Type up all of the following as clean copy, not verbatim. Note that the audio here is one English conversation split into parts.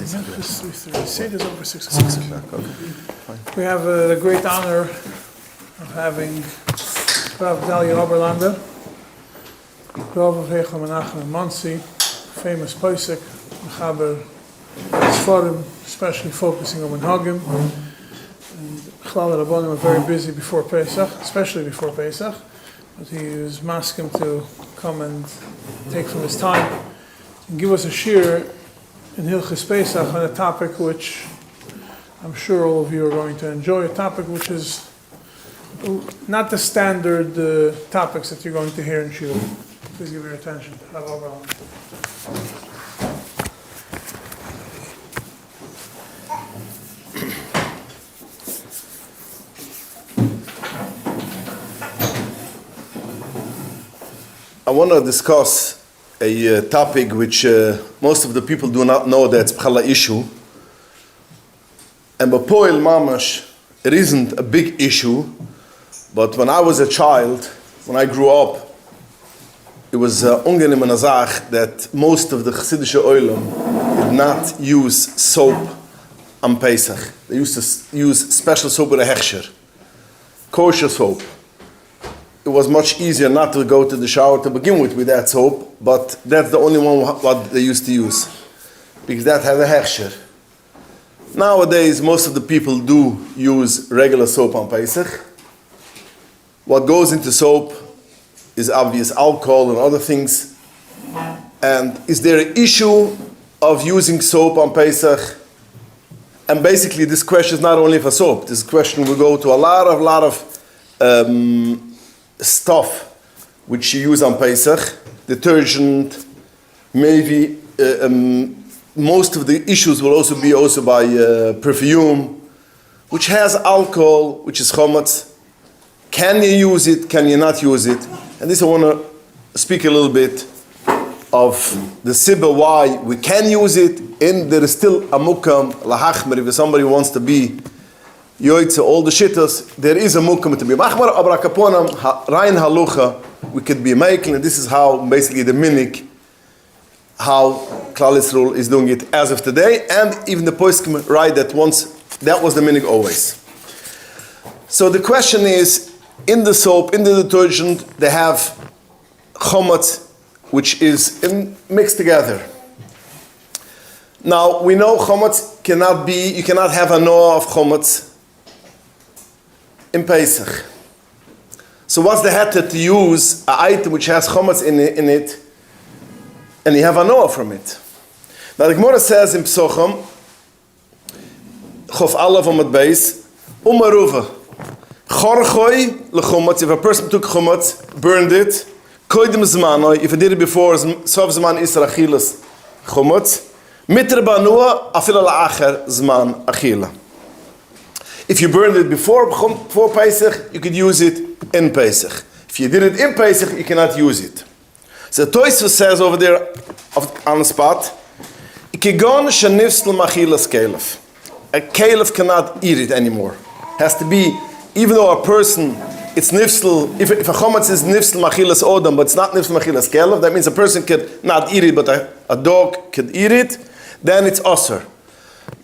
It's over 6 o'clock. We have the great honor of having Harav Gedalia Oberlander, Rav of Hechel Menachem and Monsi, famous Pesach, Mechaber Sforim, especially focusing on Minhagim. And Chlal Rabbanim are very busy before Pesach, especially before Pesach, but he is masking to come and take from his time and give us a shir in Hilchis Pesach on a topic which I'm sure all of you are going to enjoy, a topic which is not the standard topics that you're going to hear in Shul. Please give your attention. I want to discuss a topic which most of the people do not know that's a issue. And Bapoil Mamash, it isn't a big issue, but when I was a child, when I grew up, it was ungenehm and azach that most of the Chassidische Olam did not use soap on Pesach. They used to use special soap with a hechsher, kosher soap. It was much easier not to go to the shower to begin with that soap, but that's the only one what they used to use, because that has a hechsher. Nowadays, most of the people do use regular soap on Pesach. What goes into soap is obvious alcohol and other things. And is there an issue of using soap on Pesach? And basically, this question is not only for soap. This question will go to a lot of stuff which you use on Pesach, detergent, maybe most of the issues will also be by perfume, which has alcohol, which is chametz. Can you use it? Can you not use it? And this I want to speak a little bit of the sibba why we can use it, and there is still a mukam lahachmer if somebody wants to be yoitze all the shittas, there is a mukam to be machmer, aber kaponam rein halucha we could be making, and this is how basically the minik, how Klal Yisrael is doing it as of today, and even the poskim write that once that was the minik always. So the question is, in the soap, in the detergent, they have chametz, which is mixed together. Now we know chametz you cannot have a noah of chametz in Pesach. So what's the heter to use an item which has chametz in it, and you have a noah from it? Now the Gemara says in Pesachim, Chof Aleph Amud Beis, Umaruva, Chorchoi lechumetz. If a person took chametz, burned it, Koidim Zmanoi, if he did it before Sov Zman Isra Achilas chametz, Mitra Banua Afila La'acher Zman Achila. If you burned it before Pesach, you could use it in Pesach. If you did it in Pesach, you cannot use it. So Toisva says over there on the spot, a caliph cannot eat it anymore. Has to be, even though a person, it's nifsel, if a chametz is nifsel machilas odam, but it's not nifsel machilas caliph, that means a person could not eat it, but a dog could eat it, then it's osur.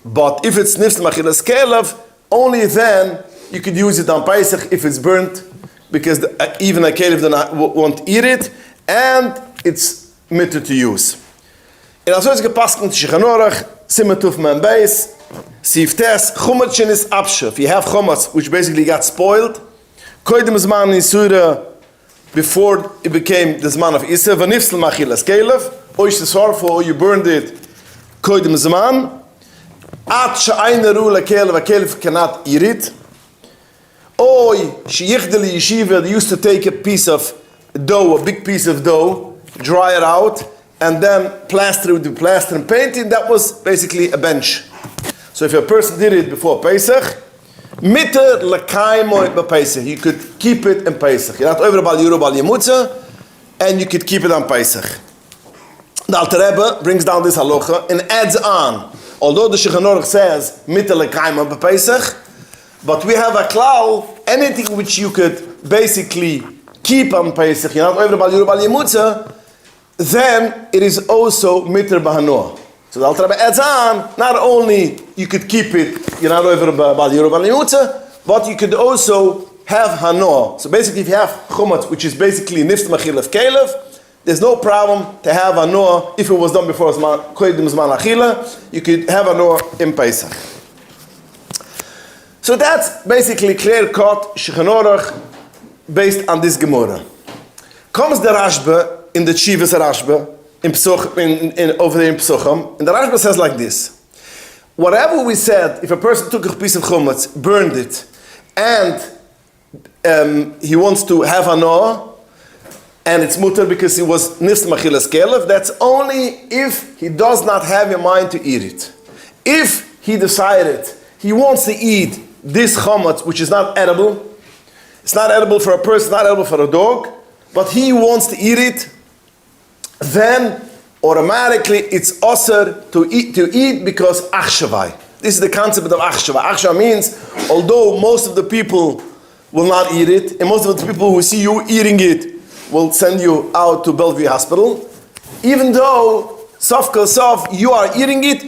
But if it's nifsel machilas caliph, only then you could use it on Pesach if it's burnt, because even a caliph won't eat it, and it's mitter to use. In Azoy's gepasken Shulchan Aruch, Siman Tuf Man Beis, Sif Tes, chametz is abshe. If you have chametz which basically got spoiled, koidem zman in Surah, before it became the zman of Isra, v'nifsel machilas caliph, or you sorrowful, or you burned it, koidem zman, at she'ayna ru lekalef, a caliph cannot eat it. Oy, she'yichdeli yeshiva, they used to take a piece of dough, a big piece of dough, dry it out, and then plaster it with the plaster and paint it. That was basically a bench. So if a person did it before Pesach, mitter lekaimo b'Pesach, you could keep it in Pesach. You're not over bal yuru bal yemutza, and you could keep it on Pesach. The Alter Rebbe brings down this halacha and adds on. Although the Shulchan Aruch says mitter lekaimo b'Pesach, but we have a klal, anything which you could basically keep on Pesach, you're not over bal yuru bal yemutza, then it is also mitter b'hanoah. So the Alter Rebbe adds on, not only you could keep it, you're not over Bal Yiro Bal Yimutza, but you could also have hanoah. So basically, if you have chametz, which is basically nifs machil of kelev, there's no problem to have hanoah if it was done before koydim zman achila. You could have hanoah in Pesach. So that's basically clear cut Shulchan Aruch based on this Gemara. Comes the Rashba in the Chivas Rashba in Pesach, over there in Pesachim, and the Rashba says like this: whatever we said, if a person took a piece of chametz, burned it, and he wants to have hanoah, and it's mutter because he was nifs machilas kelev, that's only if he does not have in mind to eat it. If he decided he wants to eat this chametz, which is not edible, it's not edible for a person, not edible for a dog, but he wants to eat it, then automatically it's osir to eat because achshavei. This is the concept of achshavei. Achshavei means, although most of the people will not eat it, and most of the people who see you eating it will send you out to Bellevue Hospital, even though sof kol sof you are eating it,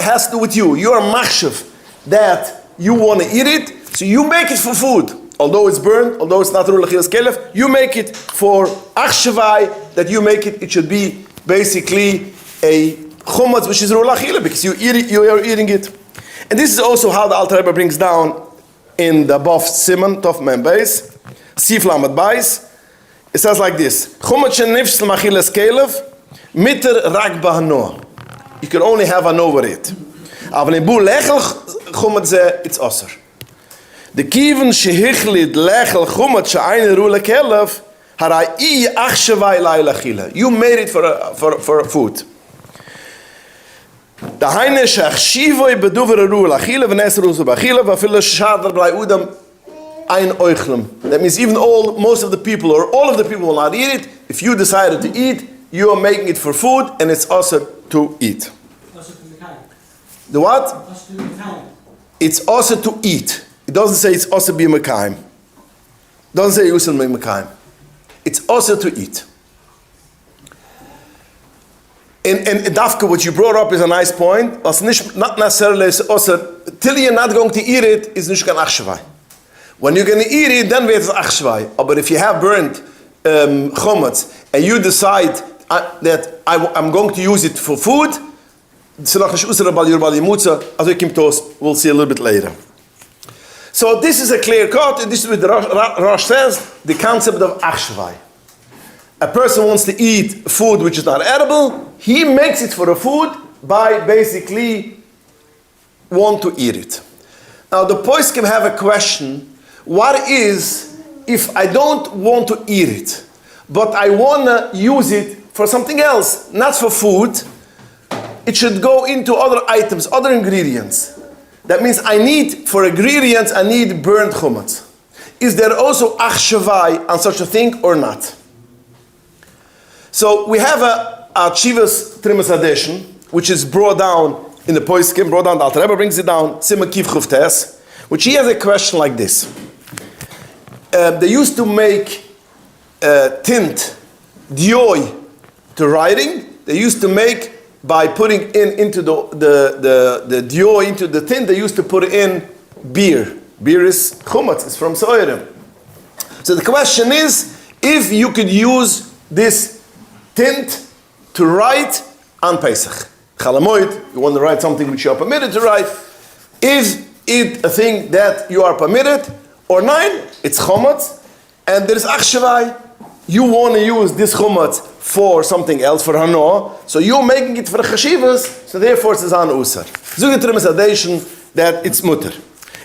has to do with you. You are machshav that you want to eat it, so you make it for food. Although it's burned, although it's not rul achilas kelef, you make it for achshavei, that you make it. It should be basically a chametz which is rul achila because you eat it, you are eating it. And this is also how the Alter Rebbe brings down in the Baf Simon Tov Mem Beis Sif Lamed Beis. It says like this: chametz shenifs l'machilas kelef mitter rak b'hanoah. You can only have hanoah with it. Aber in bu lechel chametz it's osir. The kiven shehichlid lechel chametz she'ayin rula kelef harai achshavei lailachila. You made it for food. The heine achshavei beduver rula achila v'neser uzu b'achila v'afil shadar blai udam ein oichlem. That means even most of the people or all of the people will not eat it. If you decided to eat, you are making it for food and it's also to eat. The what? It's also to eat. It doesn't say it's also be mekayim. It doesn't say usel mekayim. It's also to eat. And Dafka, what you brought up is a nice point. Not necessarily also till you're not going to eat it is nicht kein achshavei. When you're going to eat it, then it's achshavei. But if you have burnt chametz and you decide that I'm going to use it for food, we'll see a little bit later. So this is a clear cut, and this is what the Rosh says, the concept of achshavei. A person wants to eat food which is not edible, he makes it for the food by basically want to eat it. Now the poskim have a question: what is if I don't want to eat it, but I want to use it for something else, not for food? It should go into other items, other ingredients. That means for ingredients, I need burnt chametz. Is there also achshavei on such a thing or not? So we have a Chivas Trimas edition, which is brought down in the Poiskim, brought down, the Alter Rebbe brings it down, Sima Kiv Chuftes, which he has a question like this. They used to make tint, dioi, to writing. They used to make by putting into the dior, into the tint, they used to put in beer. Beer is chametz, it's from soirim. So the question is, if you could use this tint to write on Pesach. Chalamoid, you want to write something which you are permitted to write. Is it a thing that you are permitted? Or nine, it's chametz, and there is achshavei. You want to use this chametz for something else, for hanoah, so you're making it for chashivas, so therefore it's an usar. Zugetrim is adation that it's mutter.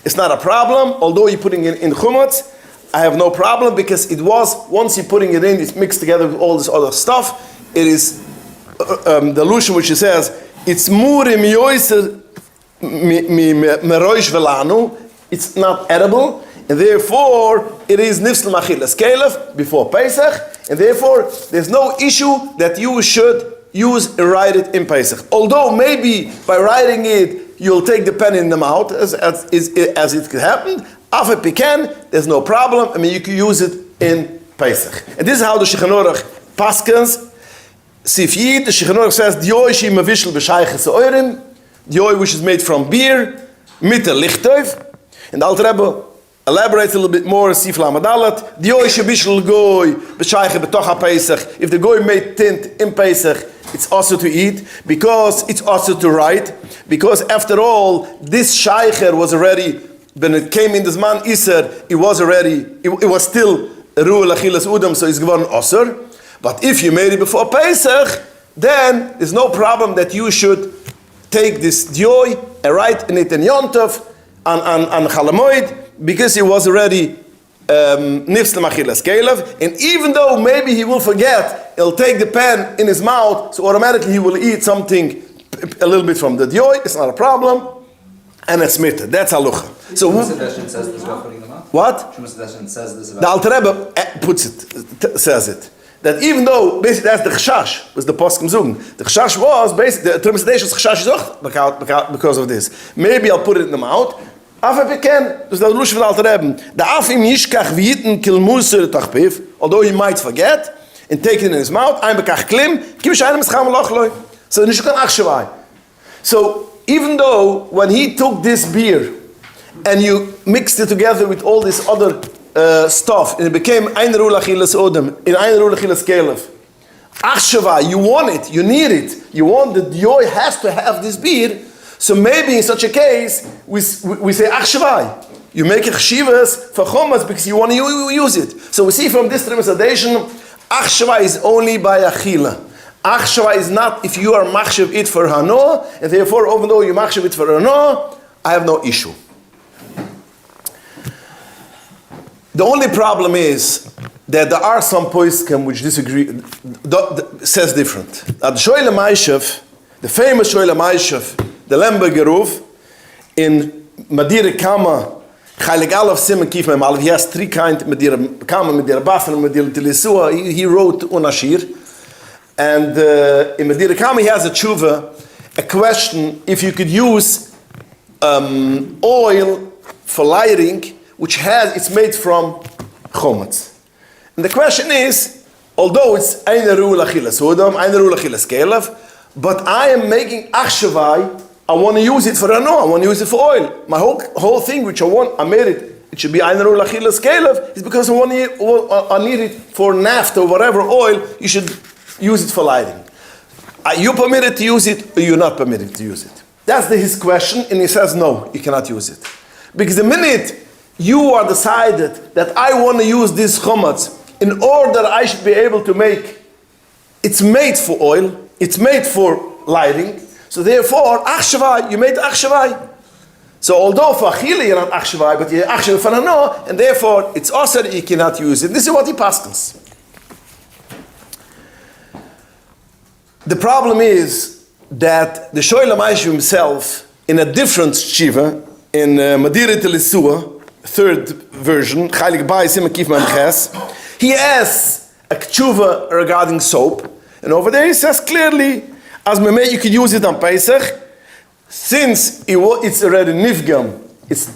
It's not a problem, although you're putting it in chametz, I have no problem, because it was, once you're putting it in, it's mixed together with all this other stuff. It is the allusion which it says, it's murim yoiser meroish velanu, it's not edible, and therefore it is nifsel machilas kelef before Pesach, and therefore there's no issue that you should use and write it in Pesach. Although maybe by writing it you'll take the pen in the mouth, as it could happen. After pecan, there's no problem. I mean, you can use it in Pesach. And this is how the Shulchan Aruch paskens. Sif Yid, the Shulchan Aruch says, Dioi shi mavishel b'shayches oirim, Dioi which is made from beer, mit a lichtov. And the Alter Rebbe elaborates a little bit more, Sif Lamadalat, Dioi shi bishel goy b'shayche b'toch Pesach. If the goy made tint in Pesach, it's also to eat, because it's also to write, because after all, this shaycher was already, when it came in the Zman Iser, it was still Ru'el Achilas Udam, so it's geworden Osir. But if you made it before Pesach, then there's no problem that you should take this Dioi and write in it in Yontov and Chalamoid, because it was already Nifsle Machilas Kelev. And even though maybe he will forget, he'll take the pen in his mouth, so automatically he will eat something a little bit from the Dioi. It's not a problem. And it's mitted. That's halucha. So Shumas says this about putting them up? What? Shumas says this about. The Alter Rebbe says it. That even though basically that's the chashash, was the poskim zugen. The chashash was basically the termination chashash is auch because of this. Maybe I'll put it in the mouth. After we can, dus dat lush van Alter Rebbe. The afim yishkach v'yiten kil muser tachpiv. Although he might forget and take it in his mouth, ein bekach klim, kivish einem scham lochloi. So nishu kan achshavei. So even though when he took this beer and you mixed it together with all this other stuff, and it became ein Ru'el Achilas Odem, in ein Ru'el Achilas Kelev. Achshavei, you want it, you need it, you want the Dioi has to have this beer. So maybe in such a case, we say achshavei. You make chshivas for chametz because you want to use it. So we see from this translation, achshavei is only by achila. Achshavei is not if you are machshav it for hano, and therefore, even though you machshav it for hano, I have no issue. The only problem is that there are some poskim which disagree, says different. At the Shoyle Maishev, the famous Shoyle Maishev, the Lemberger Ruf, in Madire Kama, Chaylik Aleph Simen Kif Mem Aleph, he has three kinds, Madire Kama, Madire Bafen, Madire Tilisua, he wrote Unashir. And in Madire Kama he has a tshuva, a question, if you could use oil for lighting, which it's made from chametz. And the question is, although it's ein Ru'el Achilas Odam, ein Ru'el Achilas Kelev, but I am making achshavei, I want to use it for I want to use it for oil. My whole thing which I made it should be ein Ru'el Achilas Kelev, is because I need it for naphtha or whatever oil, you should use it for lighting. Are you permitted to use it or you're not permitted to use it? That's his question, and he says no, you cannot use it. Because the minute you are decided that I want to use this chametz in order I should be able to make, it's made for oil, it's made for lighting, so therefore, achshavei, you made achshavei. So although for achila you're not achshavei, but you're achshavei for hano, and therefore it's also that you cannot use it. This is what he paskins. The problem is that the Shoyle Maishev himself, in a different shiva, in Madire Telisua, third version, Chaylik Bai Simen Kif Mem Ches, he asks a tshuva regarding soap, and over there he says clearly, as Memeh you could use it on Pesach, since it's already nifgam, it's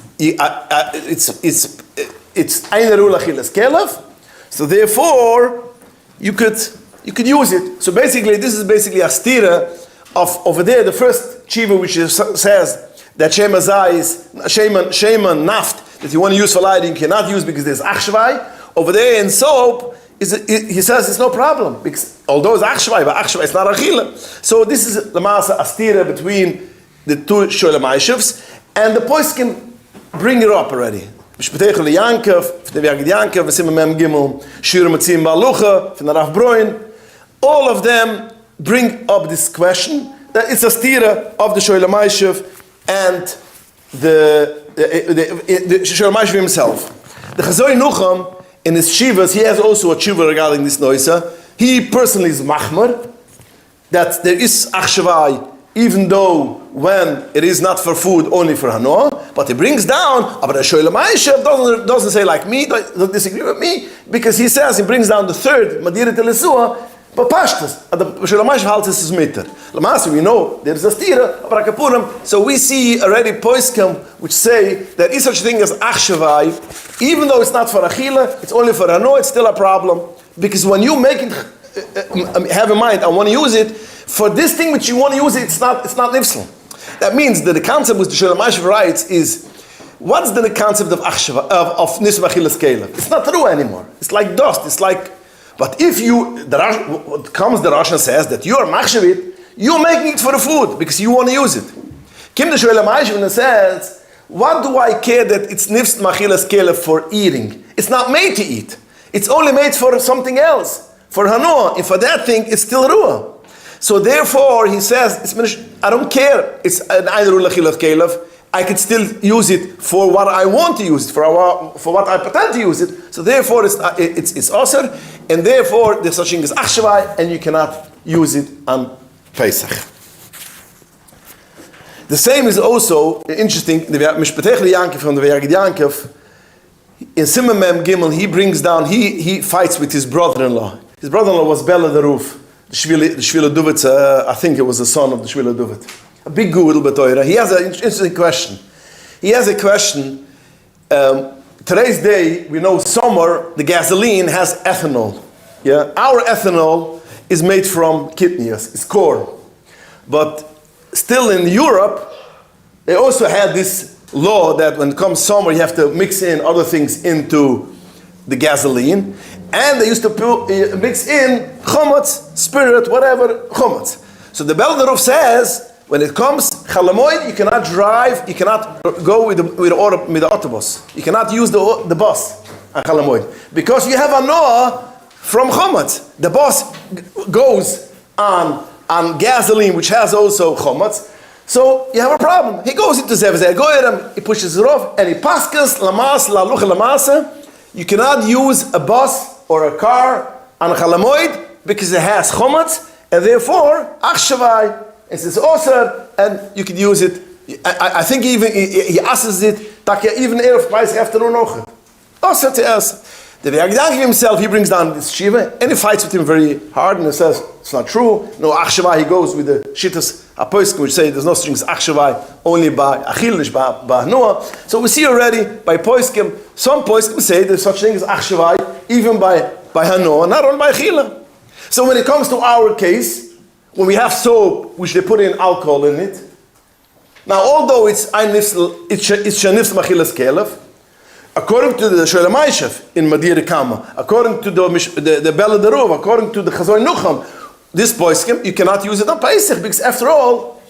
ein Ru'el Achilas Kelev, so therefore you could use it. So basically, this is basically a stira of over there. The first tshuva which says that Shema naft that you want to use for lighting, you cannot use because there's achshavei. Over there in soap, he says it's no problem because although it's achshavei, but achshavei is not achila. So this is the masa astira between the two Shoyle Maishevs, and the poskim bring it up already. B'shpetechel Yankov, Harav Gedalia Oberlander, v'Simen Mem Gimel, Shir Matzim Balucha, from Harav Broin. All of them bring up this question that it's a stira of the Shoyle Maishev and the Shoyle Maishev himself. The Chazoi Nucham, in his shivas, he has also a shiva regarding this noisa. He personally is machmer, that there is achshavei, even though when it is not for food, only for hano, but he brings down, but the Shoyle Maishev doesn't say like me, doesn't disagree with me, because he says, he brings down the third, Madire Telisua, but pashtas, the Shoyle Maishev halts is mitter. Lamasi, we know there is a stira, Barakapurim, so we see already poskim which say there is such a thing as achshavei, even though it's not for achila, it's only for hano, it's still a problem, because when you make it have in mind, I want to use it, for this thing which you want to use it, it's not nifsel. That means that the concept which the Shalom Ashev writes is, what's the concept of achshavei, of nisum achilas kelev? It's not true anymore. It's like dust. It's like, but if you, the Russian says that you are machshavit, you're making it for the food because you want to use it. Kim the Shalom Ashev and says, what do I care that it's nifs machilas kelev for eating? It's not made to eat. It's only made for something else. For hanoah, and for that thing, it's still ruah. So therefore, he says, I don't care. It's an either lachilas kelev. I could still use it for what I want to use it, for what I pretend to use it. So therefore, it's osir, and therefore there's such thing as achshavei, and you cannot use it on Pesach. The same is also interesting. The Mishpatech Yankov from the Harav Gedalia Oberlander, in Simon Mem Gimel, he brings down. He fights with his brother-in-law. His brother-in-law was Bela the Roof, the Shvila Duvet. I think it was the son of the Shvila Duvet. A big little bit oira. He has an interesting question. He has a question. Today's day, we know summer, the gasoline has ethanol. Yeah, our ethanol is made from kidneys. It's corn. But still in Europe, they also had this law that when it comes summer, you have to mix in other things into the gasoline. And they used to mix in chametz, spirit, whatever, chametz. So the Belderov says, when it comes chalamoid, you cannot drive, you cannot go with the autobus. You cannot use the bus on chalamoid. Because you have a noah from chametz. The bus goes on gasoline, which has also chametz. So you have a problem. He goes into Zevzeh Goyram, he pushes it off, and he paskas lamas la lucha lamasa. You cannot use a bus or a car on a chalamoid because it has chametz, and therefore achshavei. It's osir, and you can use it. I think even he asks it. Even erev Pesach afternoon ochet. Osir to us. The Harav Gedalia himself, he brings down this shiva, and he fights with him very hard, and he says it's not true. No achshavei. He goes with the shittas aposkim, which say there's no strings achshavei only by achilish by noah. So we see already by poskim. Some poskim say there's such thing as achshavei even by hanoah, not only by achila. So when it comes to our case, when we have soap, which they put in alcohol in it, now although it's shenifs machilas kelev, according to the Shalom Ashev in Madir Kama, according to the Bela Derov, according to the Chazon Nucham, this poskim, you cannot use it on Pesach because after all,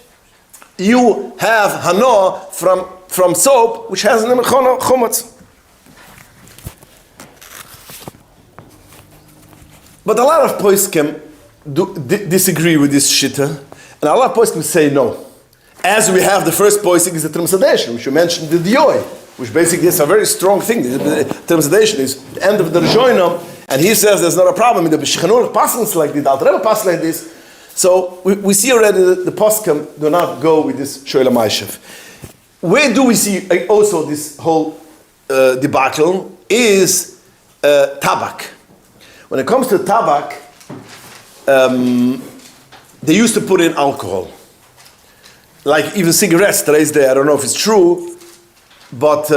you have hanoah from soap, which has chametz. But a lot of poskim disagree with this shitta, and a lot of poskim say no. As we have the first poskim is the Trimsadation, which you mentioned the Dioi, which basically is a very strong thing. The Trimsadation is the end of the Rishonim, and he says there's not a problem. The B'shechanur passes like this, the Alter Rebbe passes like this. So we see already that the poskim do not go with this Shalom Ashev. Where do we see also this whole debacle is tabak. When it comes to tabak, they used to put in alcohol. Like even cigarettes today's day, I don't know if it's true, but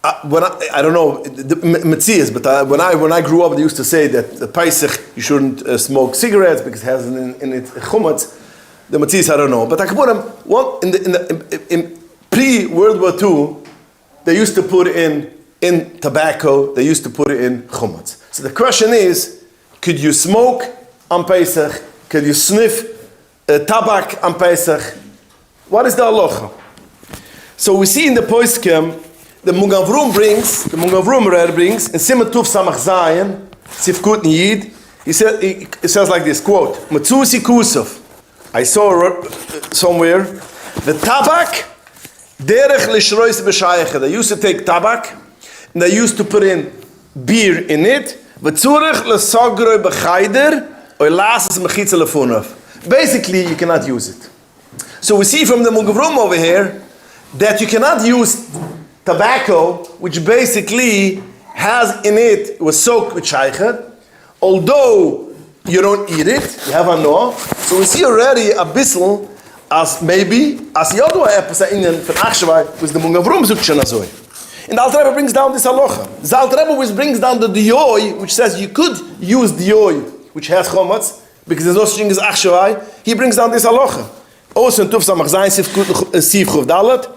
I don't know the metzias, but when I grew up, they used to say that the Pesach you shouldn't smoke cigarettes because it has in it chametz. The metzias I don't know, but I could put them in pre-World War II. They used to put in tobacco. They used to put it in chametz. So the question is, could you smoke on Pesach? Could you sniff tabak on Pesach? What is the halacha? So we see in the poskim, the Mungavrum brings in Siman Tuf Samach Zayin, Sifkut Yid. It says like this, quote, Matzusi Kusov. I saw somewhere, the tabak, derech lishrois b'shayach. They used to take tabak, and they used to put in beer in it. V'tzurech l'sagroi b'chayder, or lasses mechitza lefunov. Basically, you cannot use it. So we see from the Mungavrum over here that you cannot use tobacco, which basically has in it, was soaked with shaychet, although you don't eat it, you have a no. So we see already a bissel as maybe, as Yodua Episa Indian from achshavei, was the Mungavrum Zukchan Azoi. And the Alter Rebbe brings down this halacha. The Alter Rebbe which brings down the dioi, which says you could use dioi, which has chametz, because there's no such thing as achshavei. He brings down this halacha. Also in Tuf Samach Zayin Sif Chuf Dalet,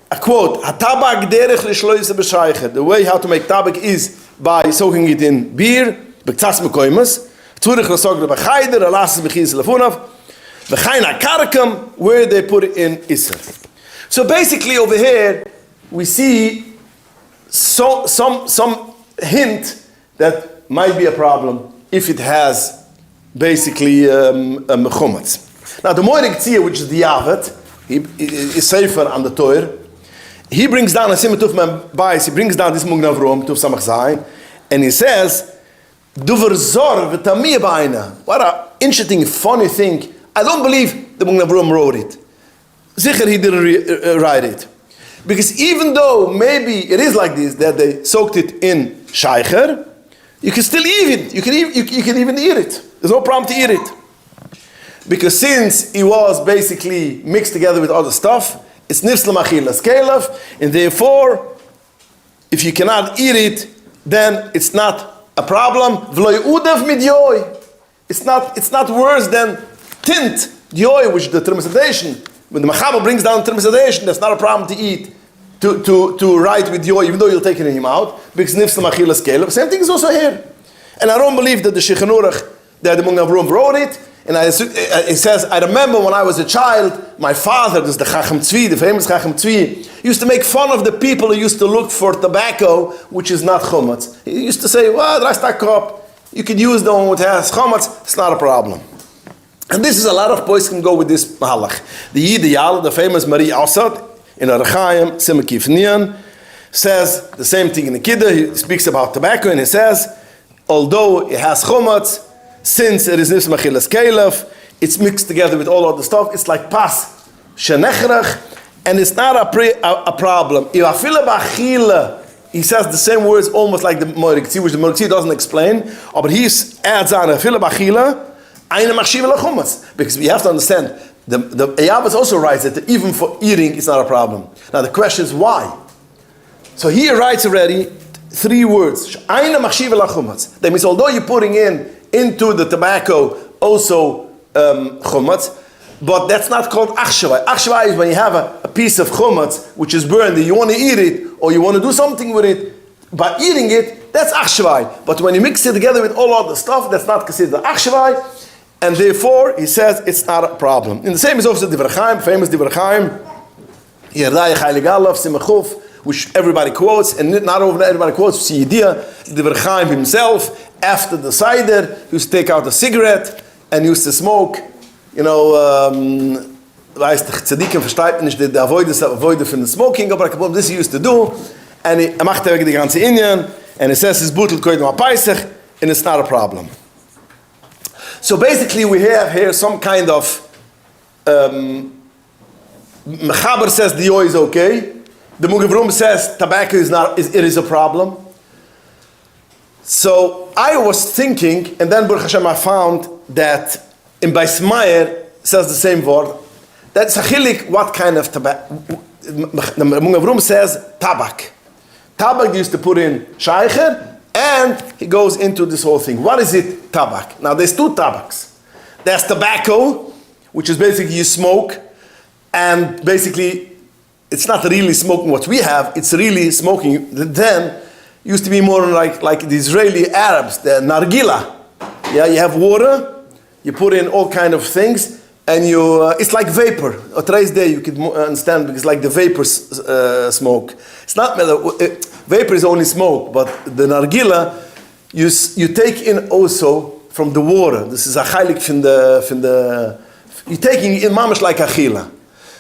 a quote, "Hatabak derech l'shloise b'shaycher." The way how to make tabak is by soaking it in beer, b'ktsas mekoymas, tzurich l'sogre b'chayder, alasas b'chis lefunav, v'chayna karkam, where they put it in iser. So basically over here we see some hint that might be a problem if it has basically chametz. Now the Moerig Tzia, which is the Yavet, he is safer on the Torah. He brings down a Simon Tufman Bais, he brings down this Mugnav Rom, Tuf Samach Zayin, and he says, Duver Zor v'tamir b'ayna. What an interesting, funny thing. I don't believe the Mugnav Rom wrote it. Sicher he didn't write it. Because even though maybe it is like this, that they soaked it in shaycher, you can still eat it. You can even eat it. There's no problem to eat it. Because since it was basically mixed together with other stuff, it's nifsel machilas kelef, and therefore, if you cannot eat it, then it's not a problem. V'lo udav midyoy. It's not worse than tint dioy, which the termisadation. When the Machaba brings down termisadation, that's not a problem to eat, to write with yoy, even though you'll take it in your mouth, because nifsel machilas kelef. Same thing is also here. And I don't believe that the Shulchan Aruch, that the Mugnav Rom wrote it. And it says, I remember when I was a child, my father, this is the Chacham Tzvi, the famous Chacham Tzvi, used to make fun of the people who used to look for tobacco, which is not chametz. He used to say, well, up, you could use the one which has chametz, it's not a problem. And this is a lot of boys can go with this mahalach. The Yid Yal, the famous Marie Assad, in Arachaim, Simekif Nian, says the same thing in the Kiddush. He speaks about tobacco, and he says, although it has chametz, since it is nifs machilas kelef, it's mixed together with all other stuff. It's like pas shenechrach, and it's not a problem. He says the same words almost like the Moerig Tzia, which the Moerig Tzia doesn't explain. But he adds on afila b'achila, eine machshiv lechumetz, because we have to understand the Eyavis also writes that even for eating it's not a problem. Now the question is why. So he writes already 3 words. Eine machshiv lechumetz. That means although you're putting into the tobacco also chametz, but that's not called achshavei. Achshavei is when you have a piece of chametz which is burned and you want to eat it or you want to do something with it. By eating it, that's achshavei. But when you mix it together with all other stuff, that's not considered achshavei, and therefore he says it's not a problem. And the same is also the Divrei Chaim, famous Divrei Chaim, Yerdai Chayli Galaf Simachuf, which everybody quotes, and not over everybody quotes. See idea, the Divrei Chaim himself, after the cider, he used to take out a cigarette and used to smoke. You know, weiß the Tzadikim versteht nicht the avoid from the smoking, aber this he used to do, and he macht wegen die ganze Indien, and he says his butel koit ma Pesach, and it's not a problem. So basically, we have here some kind of Mechaber says the oil is okay. The Mugnav Rom says tobacco is a problem. So I was thinking, and then Baruch Hashem I found that in Beis Meir says the same word. That's a chilik, what kind of tobacco? The Mugnav Rom says tabak. Tabak used to put in shaycher, and he goes into this whole thing. What is it, tabak? Now there's 2 tabaks. There's tobacco, which is basically you smoke, and basically it's not really smoking what we have, it's really smoking. Then used to be more like the Israeli Arabs, the nargila. Yeah, you have water, you put in all kind of things, and it's like vapor. Or today's day you could understand because like the vapor smoke. It's not vapor is only smoke, but the nargila you take in also from the water. This is a chaylik from the you're taking in mamash like achila.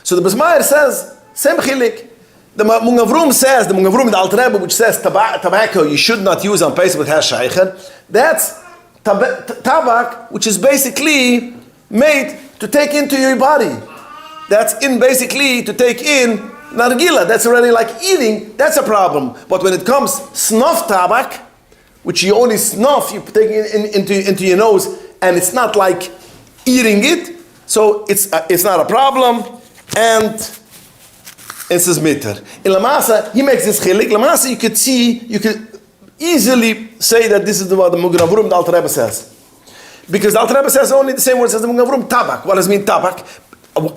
So the Beis Meir says same chilik. The Mugnav Rom says, the Alter Rebbe, which says tobacco you should not use on Pesach with has shaycher. That's tabak, which is basically made to take into your body. That's basically to take in nargila. That's already like eating. That's a problem. But when it comes snuff tabak, which you only snuff, you take it into your nose, and it's not like eating it, so it's not a problem. And and says mitter. In Lamasa, he makes this chilik. Lamasa, you could easily say that this is what the Mugen Avrum, the Alter Rebbe says. Because the Alter Rebbe says only the same words as the Mugen Avrum, tabak. What does it mean, tabak?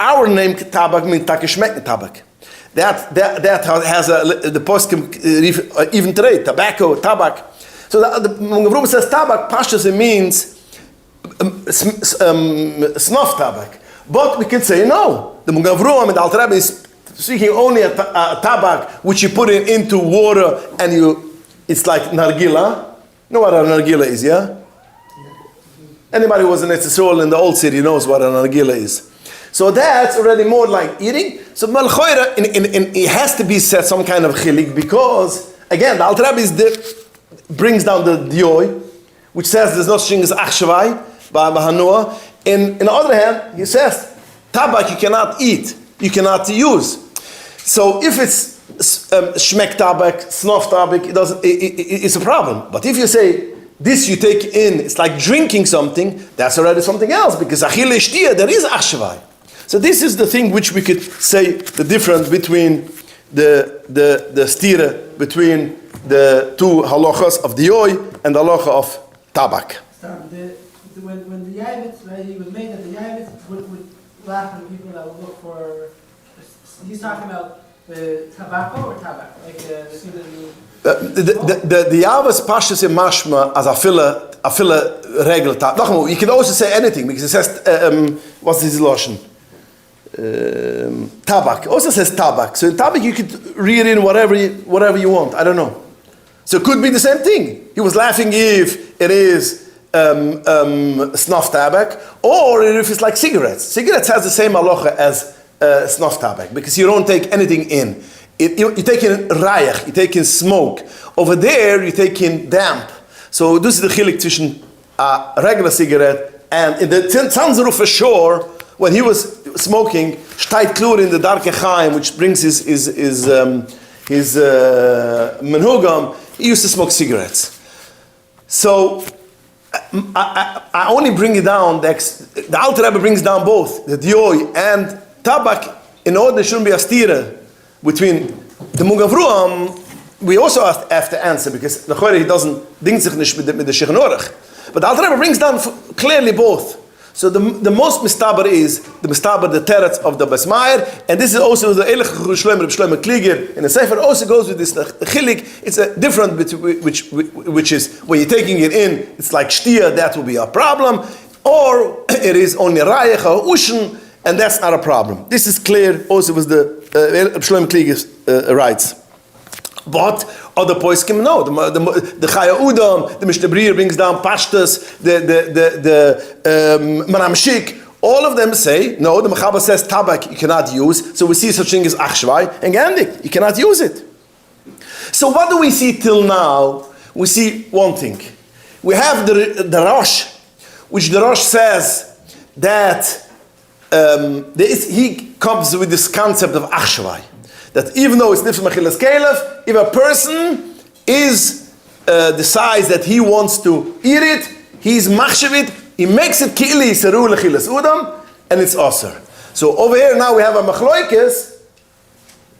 Our name, tabak, means takishmek tabak. That has the post even today, tobacco, tabak. So the Mugen Avrum says tabak, pashtus, it means snuff tabak. But we can say no. The Mugen Avrum and the Alter Rebbe is speaking only a tabak which you put it into water and it's like nargila. You know what a nargila is, yeah? Anybody who was in Etzisol in the old city knows what a nargila is. So that's already more like eating. So malchoira, it has to be said some kind of chilik because again the Alter Rebbe brings down the dioi, which says there's no such thing as achshavei by Hanua. In the other hand, he says tabak you cannot eat, you cannot use. So if it's shmek tabak, snuff tabak, it's a problem. But if you say this you take in, it's like drinking something, that's already something else because achile shtia, there is achshavei. So this is the thing which we could say the difference between the stira between the two halachas of the oil and the halacha of tabak. When the Yavitz, right, he was made that the Yavitz would laugh at the people that would look for. He's talking about tobacco or tabak, like the Yavitz pashas in mashma as a filler regular tabak. You can also say anything because it says what's this lotion? Tabak. Also says tabak. So in tabak you could read in whatever you want. I don't know. So it could be the same thing. He was laughing if it is snuff tabak, or if it's like cigarettes. Cigarettes has the same halacha as snuff tabak because you don't take anything in. You take in rayach, you take in smoke. Over there you take in damp. So this is the chilik between a regular cigarette and in the Tzanzeru for sure. When he was smoking, shtayt klur in the darke chaim, which brings his menhugam, he used to smoke cigarettes. So I only bring it down. The Alter Rebbe brings down both the dioi and tabak. In order there shouldn't be a stira between the Mugen Avrum. We also have to answer because the Chore he doesn't ding sich nicht mit the Shulchan Aruch. But the Alter Rebbe brings down clearly both. So the most mistaber is the teretz of the Basmayer, and this is also the Eilich Shlomo Kliger in the Sefer also goes with this chilik. It's a different which is when you're taking it in, it's like shtia, that will be a problem, or it is only rayach or ushen, and that's not a problem. This is clear. Also was the Shlomo Kliger's writes. But other poskim no. The Chaya Udam, the Mishnah Berurah brings down Pashtas, the Maram Shik. All of them say no. The Mechaber says tabak you cannot use. So we see such thing as achshavei and gandik. You cannot use it. So what do we see till now? We see one thing. We have the Rosh, which the Rosh says that he comes with this concept of achshavei. That even though it's nifs machilas kelef, if a person decides that he wants to eat it, he's machshavit, he makes it ki'ili seru lechilas udam, and it's aser. So over here now we have a machloikes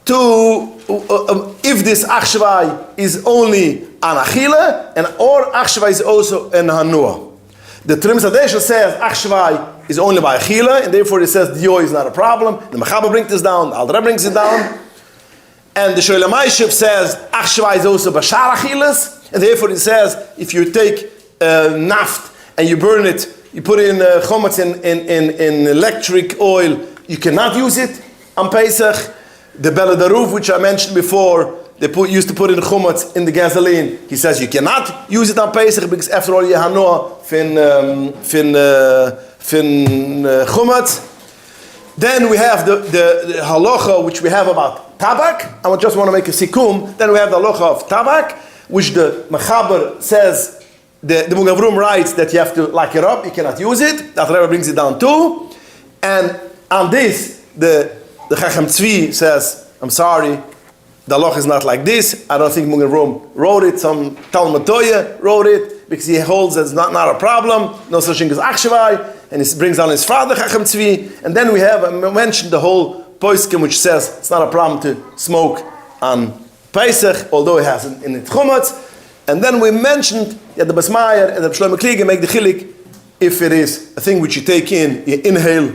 to if this achshavei is only an achila, and or achshavei is also an hanua. The Trim Sadesha says achshavei is only by achila, and therefore it says dio is not a problem. The Mechaber brings this down, the Alter brings it down. And the Shoel HaMaishiv says achshavei is also bashar achilas, and therefore it says if you take naft and you burn it, you put in chametz in electric oil, you cannot use it on Pesach. The Beladaruf, which I mentioned before, they used to put in chametz in the gasoline. He says you cannot use it on Pesach because after all you hanoah fin chametz. Then we have the halacha which we have about tabak. I just want to make a sikum. Then we have the halacha of tabak, which the Mechaber says, the Mugen Avrum writes that you have to lock it up, you cannot use it. The Rebbe brings it down too. And on this, the Chacham Tzvi says, I'm sorry, the halacha is not like this. I don't think Mugen Avrum wrote it. Some Talmud Toya wrote it because he holds that it's not a problem. No such thing as achshavei. And he brings down his father Chacham Tzvi, and then we have mentioned the whole poskim which says it's not a problem to smoke on Pesach, although it has in it chametz. And then we mentioned that the Basmayer and the Shlomo Krieger make the chilik if it is a thing which you take in, you inhale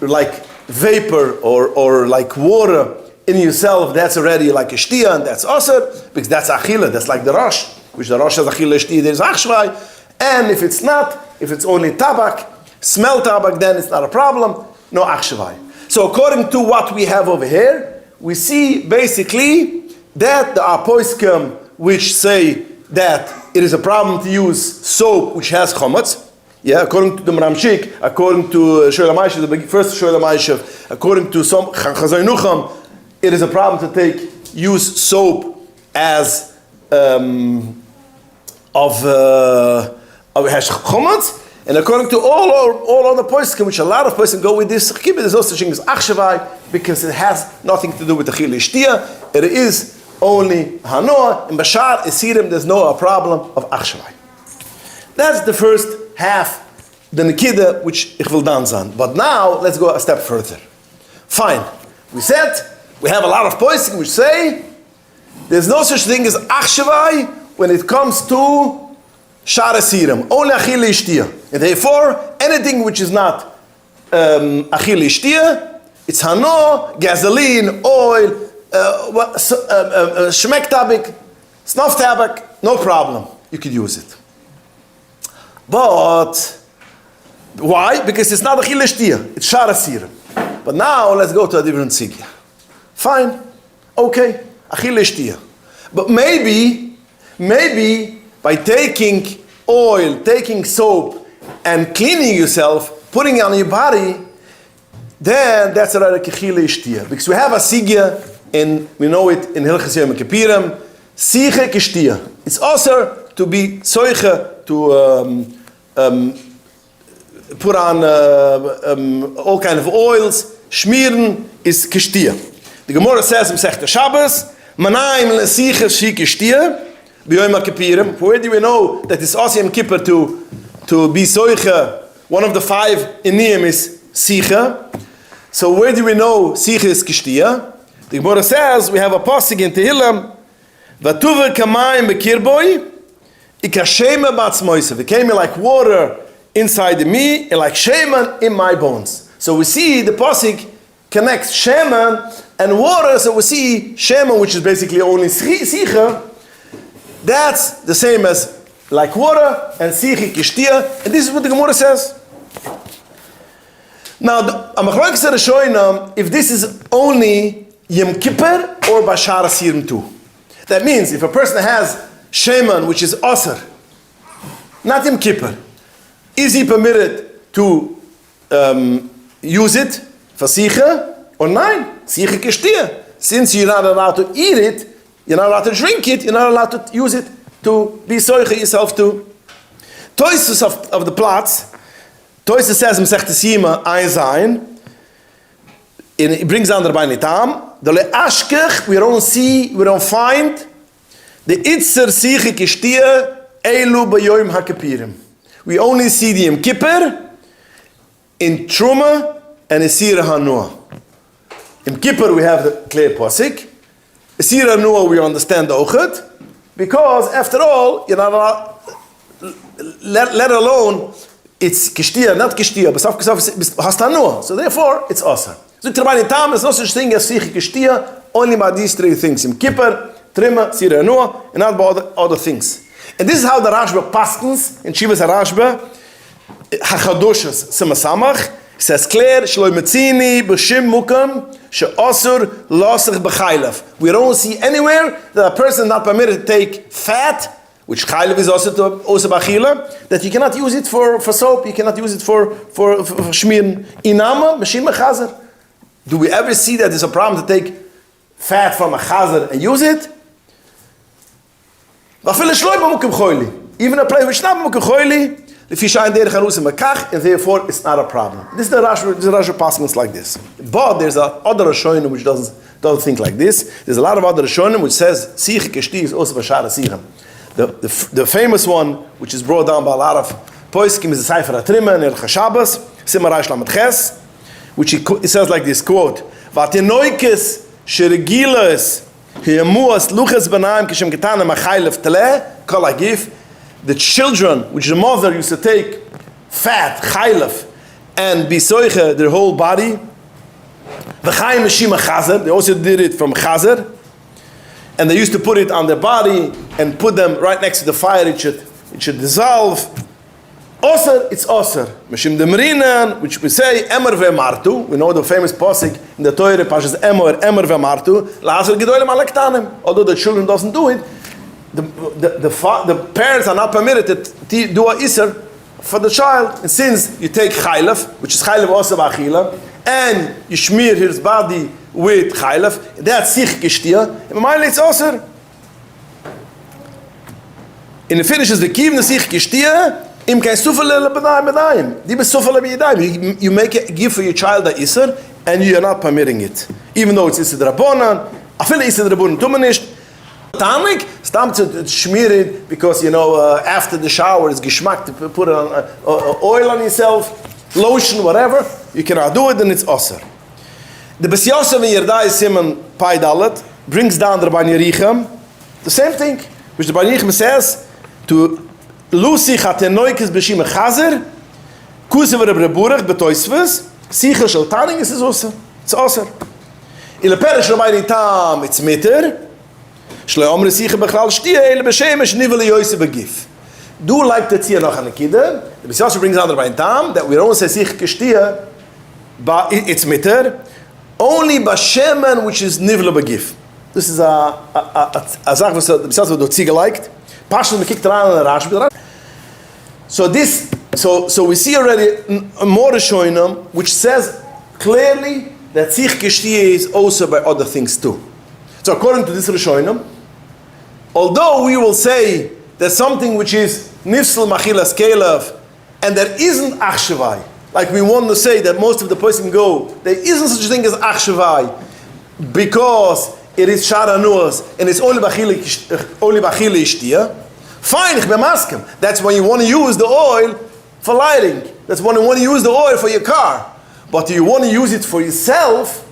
like vapor or like water in yourself, that's already like a shtia, and that's also because that's achila, that's like the rosh, which the rosh has achila shtia, there's achshavei. And if it's not, if it's only tabak, smell tabak, then it's not a problem, no achshavei. So according to what we have over here, we see basically that the poskim which say that it is a problem to use soap which has chametz. Yeah, according to the Ramshik, according to Shoel HaMaishav, the first Shoel HaMaishav, according to some Chazon Nucham, it is a problem to use soap as of has chametz. And according to all other poskim, which a lot of poskim go with this, there's also such thing as achshavei, because it has nothing to do with the chile shtia. It is only hanoah. In Bashar Esirim, there's no problem of achshavei. That's the first half, the Nikida, which ich will dance on. But now, let's go a step further. Fine. We said, we have a lot of poskim which say, there's no such thing as achshavei when it comes to Shar Esirim, only achile shtia. And therefore, anything which is not achile shtia, it's hano, gasoline, oil, shmek tabak, snuff tabak, no problem. You could use it. But why? Because it's not achile shtia, it's Shar Esirim. But now let's go to a different sigya. Fine, okay, achile shtia. But maybe by taking oil, taking soap, and cleaning yourself, putting it on your body, then that's a achile shtia. Because we have a sigya, and we know it in Hilchas Yom Kippurim, siche kishtia. It's also to be soiche, to put on all kind of oils. Schmieren is kishtia. The Gemara says in Masechta Shabbos, Manayim lesiche shi kishtia. Where do we know that it's also Yom Kippur to be soiche? One of the 5 iniyim is sicha. So where do we know sicha is kishtia? The Gemara says we have a pasuk in Tehillim, Vatuver kamayim bekirboi, ikashema batzmoisav. It came like water inside me, and like sheman in my bones. So we see the pasuk connects sheman and water. So we see sheman, which is basically only sicha. That's the same as like water and sichi kishtia, and this is what the Gemara says. Now, if this is only Yom Kippur or Bashar Asirim too. That means if a person has sheman, which is Asr, not Yom Kippur, is he permitted to use it for sicha or nine? Sicha kishtia. Since you're not allowed to eat it, you're not allowed to drink it, you're not allowed to use it to be soiche yourself to. Toisus of the plots, Toisus says, Masechta Sima, Ein Zayin, it brings down the Rabbeinu Tam, the le'ashkech, we don't find the itzer siche kishtia elu b'yoyim ha'kapirim. We only see the Yom Kippur in Truma and Esira Hanua. In Kippur we have the clear posik. Esira Hanua we understand the ochot, because after all, you're not allowed, let alone it's kishtia, not kishtia, but hast Hanua. So therefore it's awesome. So Rabbeinu Tam, there's no such thing as siche kishtia, only by these 3 things: Yom Kippur, Trima, Esira Hanua, and not about other things. And this is how the Rashba paskins in Shivas HaRashba, Hachadoshas Semasamach, says clear, Shloi Metzini, B'Shim Mukam, She'osur, Losach B'Chaylev. We don't see anywhere that a person is not permitted to take fat, which Chaylev is also B'Chila, that you cannot use it for soap, you cannot use it for Shmirin. Inama, B'Shim Chazer. Do we ever see that there's a problem to take fat from a Chazer and use it? Even a place which is not mukim choili, and therefore it's not a problem. This is the Rashi passing like this. But there's other Rishonim which doesn't think like this. There's a lot of other Rishonim which says Sicha Kishti is also Bashar Asirem. The famous one, which is brought down by a lot of Poiskim, is the Sefer HaTrima and El Chashabas, Simar Reish Lamed Ches, which he says like this, quote, Vatinoikes sheregilas heamuas luchas banaim kishem ketanem achaylev teleh kol agif. The children, which the mother used to take fat, chaylev, and be soiche their whole body. V'chayim meshima chazer. They also did it from chazer. And they used to put it on their body and put them right next to the fire. It should dissolve. Oser, it's oser. Meshim demrinan, which we say emer ve'martu. We know the famous posik in the Torah, Pashas emer ve'martu. La'aser gedolim alektanim. Although the children doesn't do it, the parents are not permitted to do a iser for the child. And since you take chaylef, which is chaylef oser v'achila, and you smear his body with chaylef, that's sich geshtia. In my it's oser. In the finishes, the kivna sich geshtia. You make it give for your child a iser, and you are not permitting it, even though it's iser drabonan. I feel iser drabonan tumanish. Tanik stammt to schmear it because after the shower it's geschmack to put it on oil on yourself, lotion, whatever. You cannot do it, then it's osir. The B'siyosef in Yerdai Simon Pai Dalet brings down the Rabban Yerichem the same thing, which the Rabban Yerichem says to Lucy Chatenoikes B'shim Chazer Kusever Breburach Betoisves Sicher Shel Taning is osir. It's osir. Il Perish Rabbi Tam it's mitter. Do like the tzia noch an the kidde. The B'siyosef brings down the Rabbi Tam that we don't say sich geshtia, but it's mitter only b'shemen which is nivle begif. This is a zach was the B'siyosef do tzige liked. Pashas me kicked around on the Rashi. So we see already more Rishonim which says clearly that sich geshtia is also by other things too. So according to this Rishonim, although we will say there's something which is nifsel machilas kelev, and there isn't achshavei, like we want to say that most of the person go, there isn't such a thing as achshavei, because it is sharanuas and it's only bachile ishtia. Fine, ich bemaskem. That's when you want to use the oil for lighting. That's when you want to use the oil for your car. But you want to use it for yourself,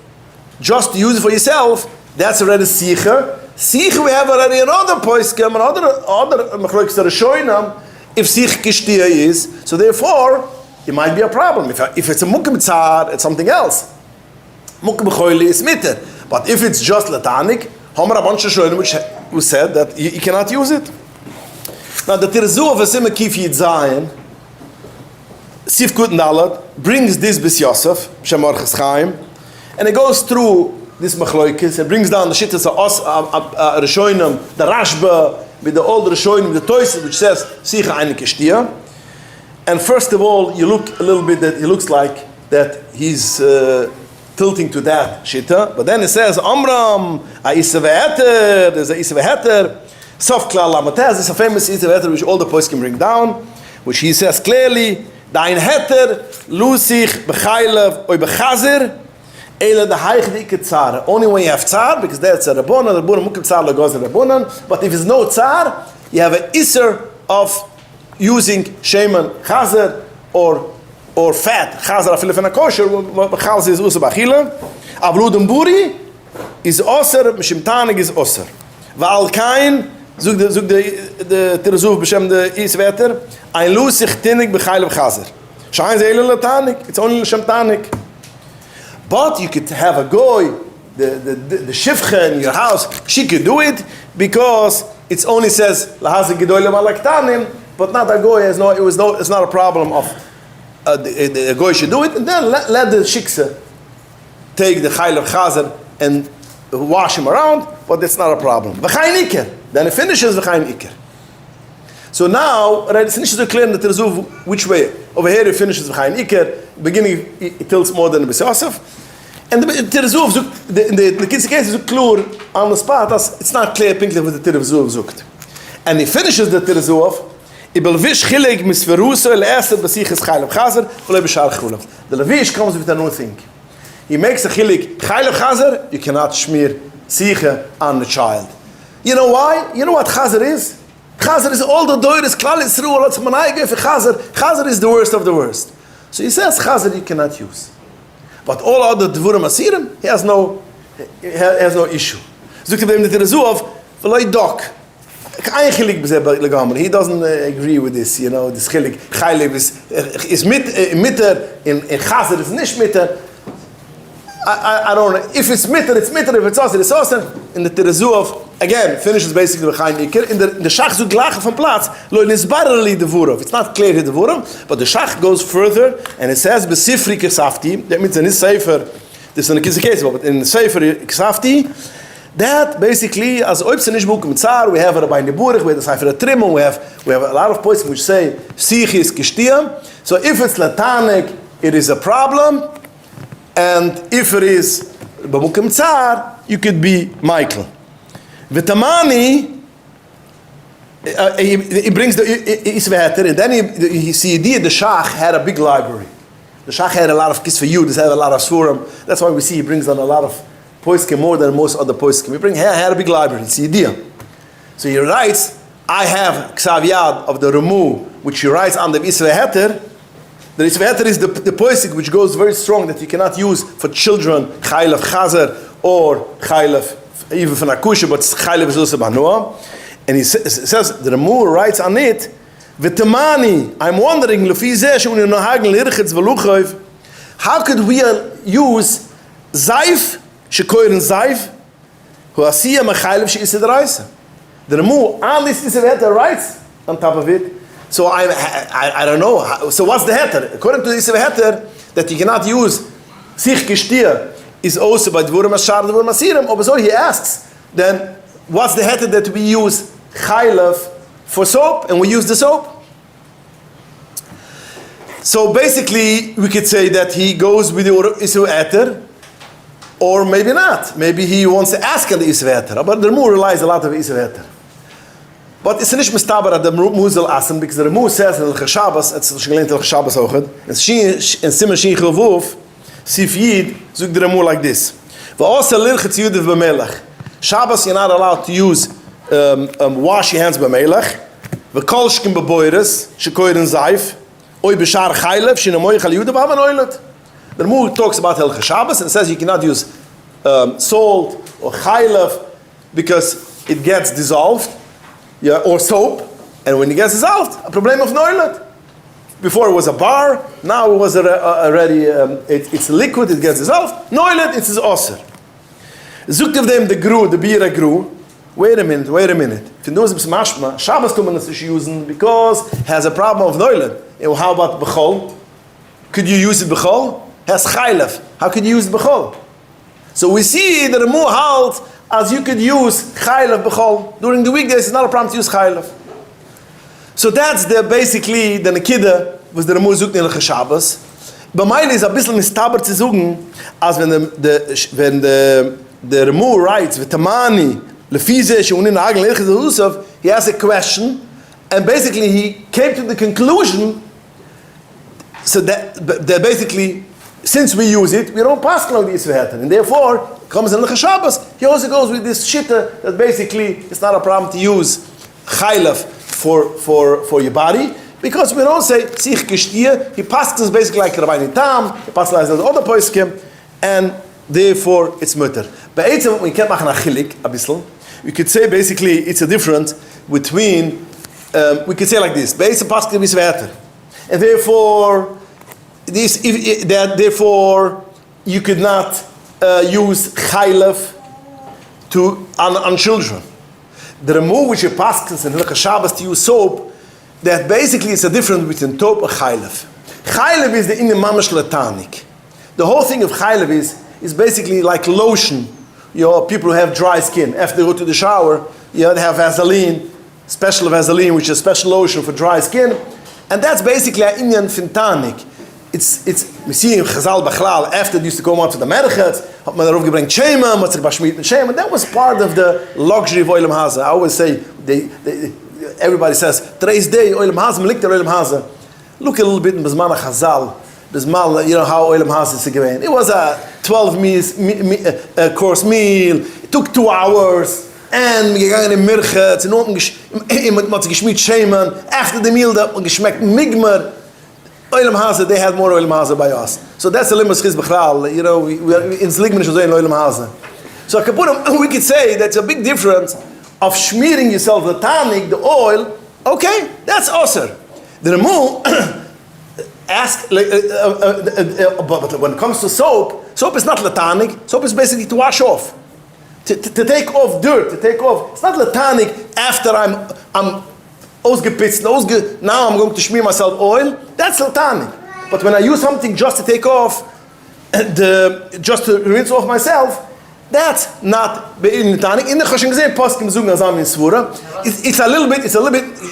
just to use it for yourself. That's already sicher. Sicher, we have already another poskim, other machlokas that are showing them if sich geshtia is. So therefore, it might be a problem. If it's a mukim tzar, it's something else. Mukim choyle is mitter. But if it's just latanik, Homer a bunch of showing which said that you cannot use it. Now the Tirzu of a Simekif Yid Zayin, Sif Kutendalat, brings this B'siyosef, Shemar Chaim, and it goes through this machloikis, it brings down the shittas of Rishonim, the Rashba, with the old Rishonim, the Toises, which says Sicha Eine Keshtia. And first of all, you look a little bit that he looks like that he's tilting to that shitta, but then it says Amram Aisave Heter, there's a Isave Heter, Sof Klal Lamatez, is a famous Isave Heter which all the poets can bring down, which he says clearly, Dein Heter, Lusich, Bechaylev, Oy Bechazer, only when you have tzar, because that's a rabbonan, mukim tzar goes a rabbonan. But if there's no tzar, you have an iser of using shemen chazer or fat chazer afilif and a kosher. Chazer is usa b'achila. Avludem buri is oser, mishimtanig is oser. Va'al kain zug the tirzuv b'shem the isveter ein lusich tinig b'chaylev chazer. Shain ze elel tanik. It's only l'shem tanik. But you could have a goy, the shivcha in your house, she could do it because it only says lahazik gedolim alaktanim, but not a goy. It's not a problem of the goy should do it, and then let the shiksa take the chayil of chazer and wash him around, but it's not a problem. V'chayin iker, then it finishes v'chayin iker. So now, right, it finishes to clear in the Tirzuv which way. Over here it finishes v'chayin iker. Beginning it tilts more than the B'siyosef. And the Tirzuv, the kids' case is clear on the spot, it's not clear pinkly with the Tirzuv zukt. And he finishes the Tirzuv, the Levish comes with a new thing. He makes a chilik chaylev chazer, you cannot smear sicha on the child. You know why? You know what chazer is? Chazer is all the doires, klal Yisrael, lots of manayge for chazer. Chazer is the worst of the worst. So he says chazer you cannot use. But all other Dvurim Asirim, he has no issue. Zoekt hij met de Rezuv, v'loi dok. Kein chilik b'zeh legamri. He doesn't agree with this, this chilik. Chaylev is mitter, in chaser is nicht mitter. I don't know. If it's mitter, it's mitter. If it's osir, it's osir. In the Rezuv, again, finishes basically with Chaim Iker. In the Shach zoekt lachen van plaats, lo nisbarali de Vurov. It's not clear here the Vurov, but the Shach goes further, and it says, Besifri Kesafti, that means in this Sefer, this is in the case, but in the Sefer Kesafti, that basically, as Oibse Nishbuk Mitzar, we have Rabbi Neburich, we have the Sefer Trimmel, we have a lot of points which say, Sich is Kishtiyam. So if it's Latanik, it is a problem, and if it is Bamukim Mitzar, you could be Michael. Vitamani, he brings the Isveheter, and then he see the Shach had a big library. The Shach had a lot of Kiss for You, they had a lot of Surim. That's why we see he brings on a lot of Poiskim, more than most other Poiskim. He had a big library, it's the idea. So he writes, I have Ksaviyad of the Remu, which he writes on the Isveheter. The Isveheter is the Poisik which goes very strong that you cannot use for children, Chaylev Chazer, or Chaylev even from Akusha, but Chaylev is also Banoah. And he says, the Ramur writes on it, Vitamani, I'm wondering, how could we use Zaif, Shekoyrin Zaif, who Asiya Mechaylev she is the Raisa? The Ramur, on this is a heter writes on top of it. So I don't know. So what's the heter? According to this heter, that you cannot use Sich Geshtir, is also by Dvurim Ashar, Dvurim Asirim. Or so he asks, then what's the heter that we use Chaylev for soap, and we use the soap? So basically, we could say that he goes with the Isu heter, or maybe not. Maybe he wants to ask the Isu heter. But the Ramur relies a lot of Isu heter. But it's nicht mistaber at the Muzel Asim, because the Ramur says in the Shabbos, it's gelernt in the Shabbos auch, and Simon Shin Chelvuf, Sif Yid, zog the Ramur like this. V'osa lilchetz yudiv b'melech. Shabbos, you're not allowed to use, wash your hands b'melech. V'kolshkim b'boyres, shekoyren zayf, oy b'shar chaylev, shinamoy chal yudiv havan oilet. The Ramur talks about Hilchah Shabbos and says you cannot use salt or chaylev because it gets dissolved, or soap, and when it gets dissolved, a problem of noilet. Before it was a bar, now it was already, it's liquid, it gets dissolved. Noilet, it's osir. Zoekt of them the bira grew. Wait a minute. If you know it's mashma, Shabbos tumen is using because it has a problem of noilet. How about bechol? Could you use it bechol? Has chaylev. How could you use it bechol? So we see that the more halt as you could use chaylev bechol. During the weekdays, it's not a problem to use chaylev. So that's basically the Nekida was the Ramur Zug in the Shabbos. But mine is a bisschen mistaber zu sagen, as when the Ramur writes Vitamani lefize she'unin hagel lechid usav, he has a question, and basically he came to the conclusion. So that basically, since we use it, we don't pass like this verheter, and therefore comes in the Shabbos. He also goes with this shitta that basically it's not a problem to use chaylev for your body, because we don't say sich geshtir. He passes us basically like Rabbi Tam, he passes like the other poskim, and therefore it's mutter. But we can't make a chilik a bissel. We could say basically it's a difference between. We could say like this: Beitza paskim is verheter, and therefore therefore you could not use chaylev on children. The remove which you pass in Hilchah Shabbos to use soap, that basically is a difference between soap and chaylev. Chaylev is the inyan mamash latanik. The whole thing of chaylev is basically like lotion. People who have dry skin, after they go to the shower, they have Vaseline, special Vaseline, which is special lotion for dry skin, and that's basically an inyan fintanik. It's we see in Chazal Bachlal after they used to go out to the Merchet, hat man darauf gebringt Shema, man hat sich bashmit mit Shema. That was part of the luxury of Olam Haza. I always say, everybody says, today's day, Olam Haza, man liegt der Olam Haza. Look a little bit in Bezman Chazal, Bezman, how Olam Haza is given. It was a 12-course meal. It took 2 hours. And we gegangen in Merchet, man hat sich geschmiert Shema. After the meal, that man geschmeckt Migmer. Oilam Haza, they had more Oilam Haza by us. So that's the Limas Chiz Bechral. You know, we in Zligman is in Oilam Haza. So Kapurim, we could say that's a big difference of smearing yourself the tonic, the oil. Okay, that's Osir. The Remu ask, but when it comes to soap is not latanic. Soap is basically to wash off, to take off dirt, to take off. It's not latanic after I'm ausgepitzt, now I'm going to smear myself oil. That's latanic. But when I use something just to take off, just to rinse off myself, that's not latanic. In the Choshen Gesehen Poskim Zung Azam in Svura, it's a little bit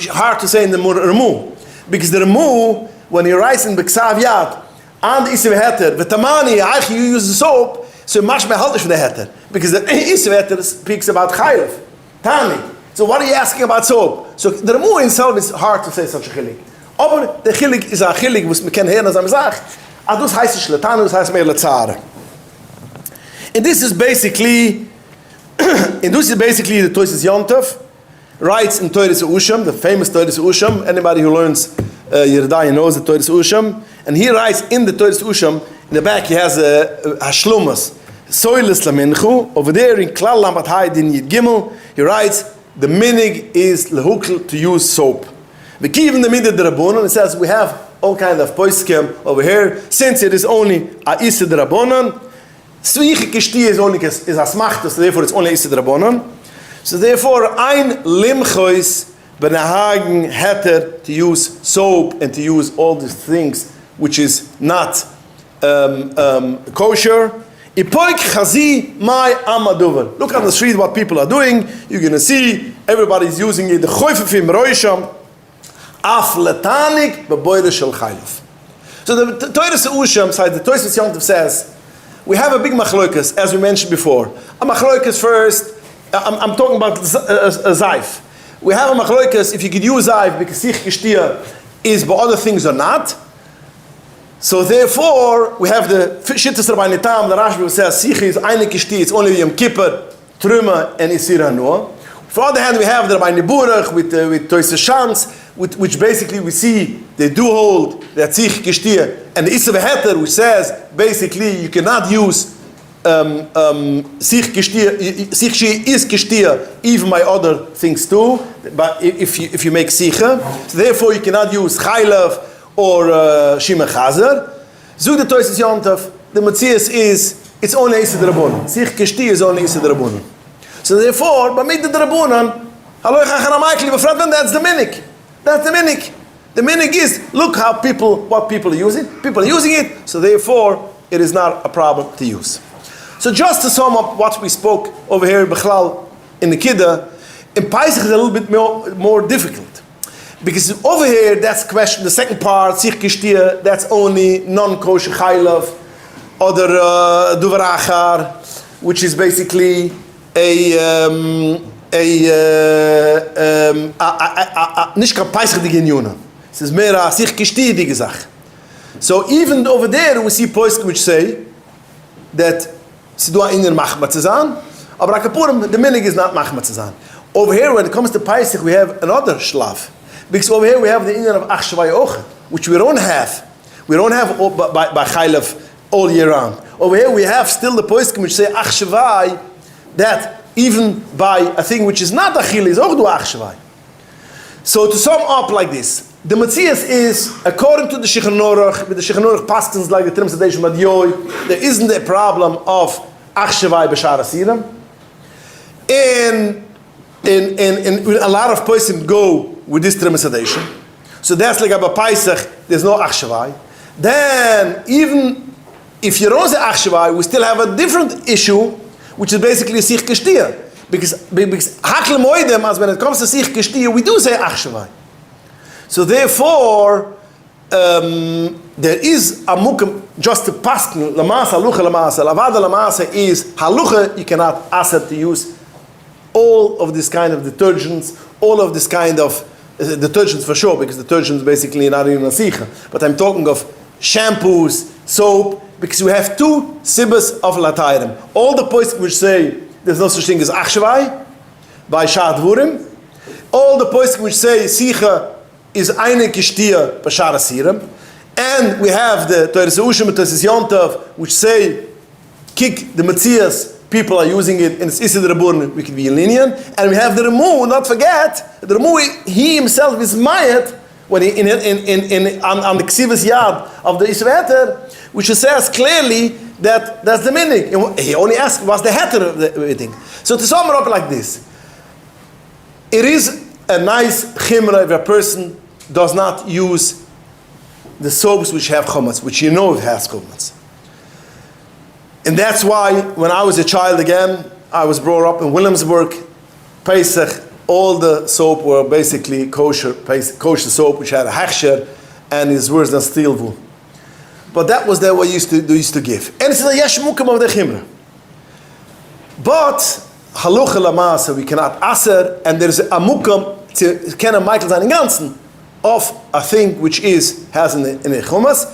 hard to say in the Remu. Because the Remu, when he writes in B'Ksav Yad, and Isiv Heter, V'tamani, you use the soap, so much more haltish for the Heter. Because the Isiv Heter speaks about Chaylev, Tani. So what are you asking about soap? So the Remu himself is hard to say such a chilik. Aber the chilik is a chilik, was we can hear as I'm saying, adus heißt es Letanu, das heißt mehr Letzare. And this is basically, the Toises Yontov, writes in Toises Usham, the famous Toises Usham. Anybody who learns Yeridai knows the Toises Usham. And he writes in the Toises Usham, in the back he has a Hashlumas, Soilis Laminchu. Over there in Klal Lambat Haydin Yid Gimel, he writes, the minig is lehukl to use soap. We keep in the middle of the Rabbonon. It says we have all kind of poiskim over here. Since it is only a issa the Rabbonon, Sviche Kishti is only a smachta, so therefore it's only issa the Rabbonon. So therefore, ein limchois benahagen heter to use soap and to use all these things which is not kosher. Ipoik chazi my amadover. Look on the street what people are doing. You're going to see everybody's using it. The choifefim roisham af letanik beboide shel chaylev. So the Toires Usham side, the Toises Yontov says, we have a big machloikas, as we mentioned before. A machloikas first. I'm talking about a zaif. We have a machloikas if you could use zaif because sich geshtia is but other things or not. So therefore, we have the Shittas Rabbeinu Tam, the Rashbi says, Sichi is eine Kishti, it's only Yom Kippur, Truma, and Isira Noah. For the other hand, we have the Rabbeinu Burach with Toise Shams, which basically we see, they do hold that Sich Kishti, and the Isra Heter, which says, basically, you cannot use Sich Kishti is Kishti, even by other things too, but if you make Sicha, so therefore you cannot use Chaylev, or Shima Chazer. Zug the Toises Yontov, the Matthias is, it's only Issa the Rabbonon. Sich Kishti is only Issa the Rabbonon. So therefore, but make the Rabbonon, that's the minik. That's the minik. The minik is, look how what people are using. People are using it, so therefore, it is not a problem to use. So just to sum up what we spoke over here in Bechlal, in the Kiddah, in Pesach is a little bit more difficult. Because over here, that's question, the second part, Sich Kishtia, that's only non-kosher chaylev, other duvarachar, which is basically nicht kein Pesach die Genyuna. Es ist mehr a Sich Kishtia die Gesach. So even over there, we see poiskim which say that sie do a inner machma zu sein, aber a kapurim, the minig is not machma zu sein. Over here, when it comes to Pesach, we have another shlav. Because over here we have the Indian of achshavei ochet, which we don't have. We don't have by chaylev all year round. Over here we have still the poiskim which say achshavei, that even by a thing which is not achil is auch do achshavei. So to sum up like this, the Matthias is, according to the Shulchan Aruch, with the Shulchan Aruch pastors like the Trim Sadeish Madyoy, there isn't a problem of achshavei b'shar asirim. And a lot of poiskim go with this tremisadation. So that's like about Pesach, there's no achshavei. Then, even if you don't say achshavei, we still have a different issue, which is basically Sich Kishtia. Because hakle moedem, as when it comes to Sich Kishtia, we do say achshavei. So therefore, there is a mukim, just to paskin, lamasa, lucha lamasa, lavada lamasa is, halucha, you cannot ask it to use all of this kind of detergents, all of this kind of detergents for sure, because detergents basically not even a sicha. But I'm talking of shampoos, soap, because we have two sibas of latayrim. All the points which say there's no such thing as achshavei by shad vurim. All the points which say sicha is eine kishtia b'shar asirim. And we have the toiletries Yontov, which say, kick the Metzias, people are using it, and it's Issa the Rabun, we can be lenient. And we have the Remu, not forget, the Remu, he himself is Mayat, when he, on the Ksivas Yad of the Isveter, which says clearly that that's the minig. He only asked, what's the heter of the thing? So to sum it up like this, it is a nice chimra if a person does not use the soaps which have chametz, which you know it has chametz. And that's why when I was a child again, I was brought up in Williamsburg, Pesach, all the soap were basically kosher soap, which had a hechsher and is worse than steel wool. But that was what they used to give. And it's a yesh mukam of the chimra. But halucha lamasa, we cannot aser, and there's a mukam to Ken Michael seinen ganzen of a thing which has in the chumas.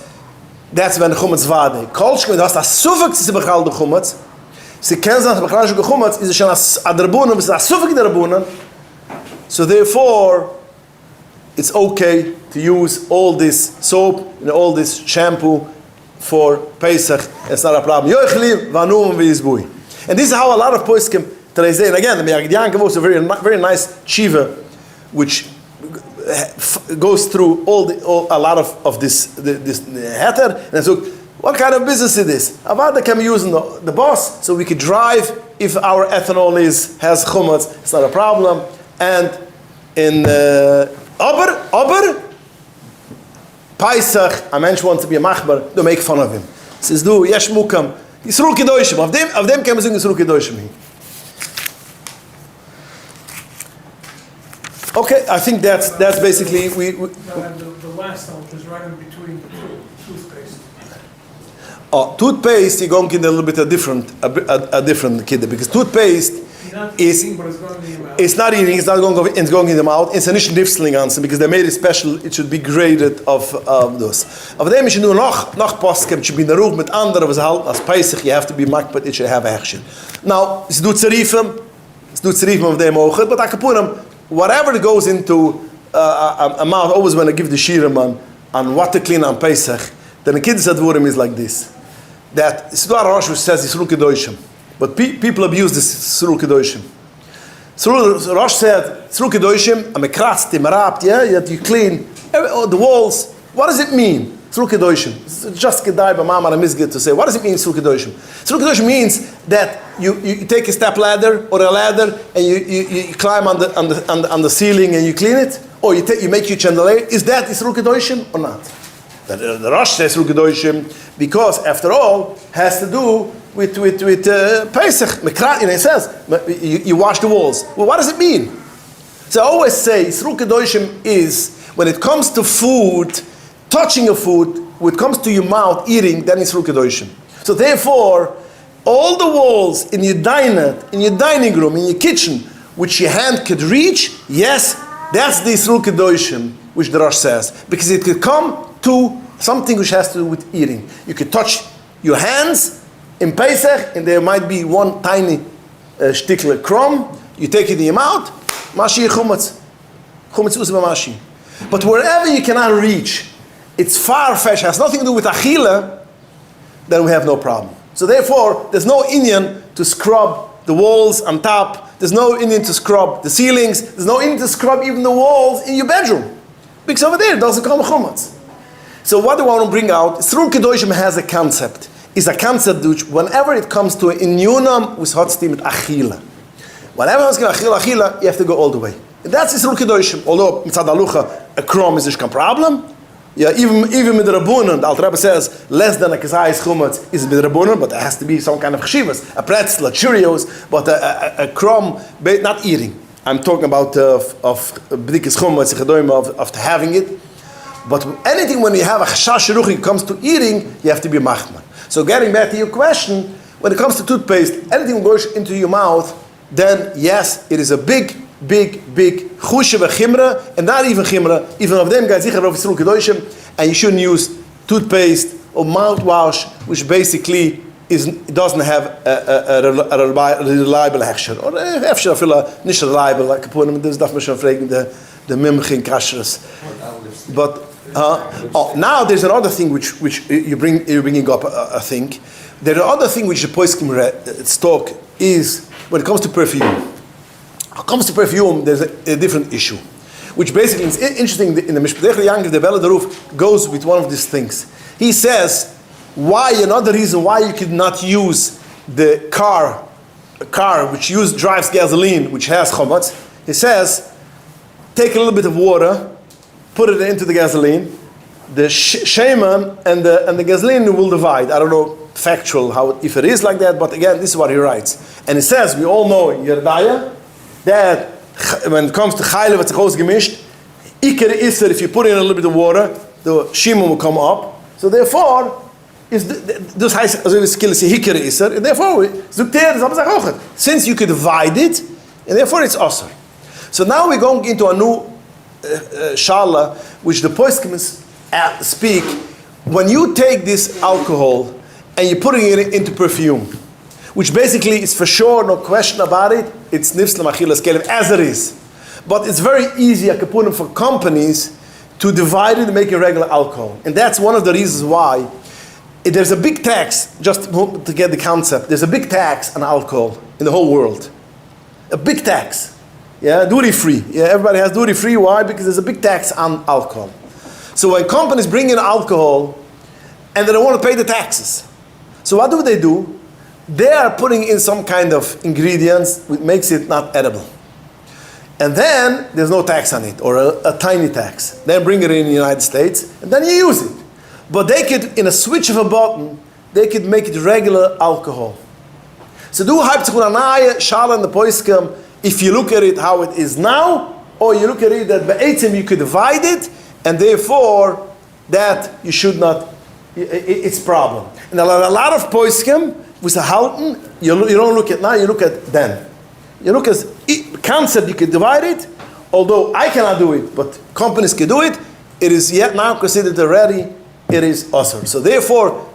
That's when the chumas vade. Kolsch, when das sufik zu bechal the chumas. Sie kennen das bechal the chumas is schon a derbunen, is a sufik derbunen. So therefore, it's okay to use all this soap and all this shampoo for Pesach. It's not a problem. And this is how a lot of poskim today say. And again, the Miyagdianka was a very nice tshiva, which goes through a lot of this heter. And so, what kind of business is this? Avada can be using the bus, so we could drive if our ethanol has chametz. It's not a problem. And in Aber, Pesach, a mensch wants to be a machbar, don't make fun of him. Says, du, yesh mukam, Yisroel Kedoshim, of them can we sing Yisroel Kedoshim. Okay, I think that's basically, The last one, which is right in between toothpaste. Toothpaste, you're going to get a little bit a different kid, because toothpaste is eating, but it's going in the mouth. It's not eating, it's going in the mouth. It's a nicht nifsling answer, because they made it special, it should be graded of those. Aber dem ist nur noch Postkem, it should be in the room with andere, was halt, as Pesach, you have to be makbet, it should have a hechshin. Now, it's do tzarifim of them ochet, but I can put them, whatever goes into a mouth, always when I give the shirim on what to clean on Pesach, then the kid's advurim is like this. That, it's not a Rosh which says, Yisroel Kedoshim. But people abuse this Yisroel Kedoshim. Rosh said, Yisroel Kedoshim, I'm a kratz, you clean the walls. What does it mean? Yisroel Kedoshim. It's just Kedai B'mam and Mizgit to say, what does it mean, Yisroel Kedoshim? Yisroel Kedoshim means that you take a step ladder or a ladder and you climb on the ceiling and you clean it, or you make your chandelier. Is that Yisroel Kedoshim or not? The Rosh says Yisroel Kedoshim because, after all, has to do with Pesach. It says you wash the walls. Well, what does it mean? So I always say Yisroel Kedoshim is when it comes to food, touching a food, when it comes to your mouth, eating, then Yisroel Kedoshim. So therefore, all the walls in your dining room, in your kitchen, which your hand could reach, yes, that's the Yisroel Kedoshim, which the Rosh says, because it could come to something which has to do with eating. You could touch your hands in Pesach, and there might be one tiny shtickle crumb. You take it in your mouth, mashi chumetz uzma mashi. But wherever you cannot reach, it's far-fetched, has nothing to do with achila, then we have no problem. So therefore, there's no Indian to scrub the walls on top. There's no Indian to scrub the ceilings. There's no Indian to scrub even the walls in your bedroom, because over there it doesn't come chumetz. So what do I want to bring out? Yisroel Kedoshim has a concept. It's a concept which, whenever it comes to inyunam, with hot steam at achila. Whenever it's achila, you have to go all the way. And that's Yisroel Kedoshim. Although mitzad halucha, a crumb is a problem. Yeah, even with the Rabbunan, the Alter Rebbe says less than a kazayis chumetz is with the Rabbunan, but there has to be some kind of chshivas, a pretzel, a Cheerios, but a crumb, not eating. I'm talking about of b'dikis chumetz, of having it. But anything when you have a chashash ruchi, it comes to eating, you have to be machman. So getting back to your question, when it comes to toothpaste, anything goes into your mouth, then yes, it is a big chushev chimra, and not even chimra, even of them guys, Yisroel Kedoshim, and you shouldn't use toothpaste or mouthwash, which basically doesn't have a reliable hechsher. Or hechsher, I feel not reliable, like I put them, there's not much of the mimching kashrus. But Now there's another thing which you're bringing up. I think there are other thing which the poskim talk is when it comes to perfume. When it comes to perfume, there's a different issue, which basically is interesting. In the Mishpach Yankiv, the Bela Daruf goes with one of these things. He says why another reason why you could not use the car which drives gasoline, which has chametz. He says, take a little bit of water, put it into the gasoline, the shaman and the gasoline will divide. I don't know factual if it is like that, but again, this is what he writes. And he says, we all know in Yerdaya that when it comes to chayle v'tzachos gemisht, ikar iser, if you put in a little bit of water, the shimon will come up. So therefore, this heißt, also this skill is hikar iser, and therefore, since you could divide it, and therefore it's asr. So now we're going into a new shala, which the poskim speak. When you take this alcohol and you're putting it into perfume, which basically is for sure, no question about it, it's nifs l'machilas kelev as it is. But it's very easy, akapunim, for companies to divide it and make it regular alcohol. And that's one of the reasons why there's a big tax, just to get the concept, there's a big tax on alcohol in the whole world. A big tax. Yeah, duty free. Yeah, everybody has duty free. Why? Because there's a big tax on alcohol. So when companies bring in alcohol and they don't want to pay the taxes, so what do? They are putting in some kind of ingredients which makes it not edible. And then there's no tax on it, or a tiny tax. Then bring it in the United States, and then you use it. But they could, in a switch of a button, they could make it regular alcohol. So do Haiptzukunanaya, Shala and the Poiskim, if you look at it how it is now, or you look at it that Be'etzim you could divide it, and therefore that you should not, it's problem. And a lot of Poiskim, with a halten, you don't look at now, you look at then. You look at concept, you could divide it, although I cannot do it, but companies can do it, it is yet now considered already, it is asr. So therefore,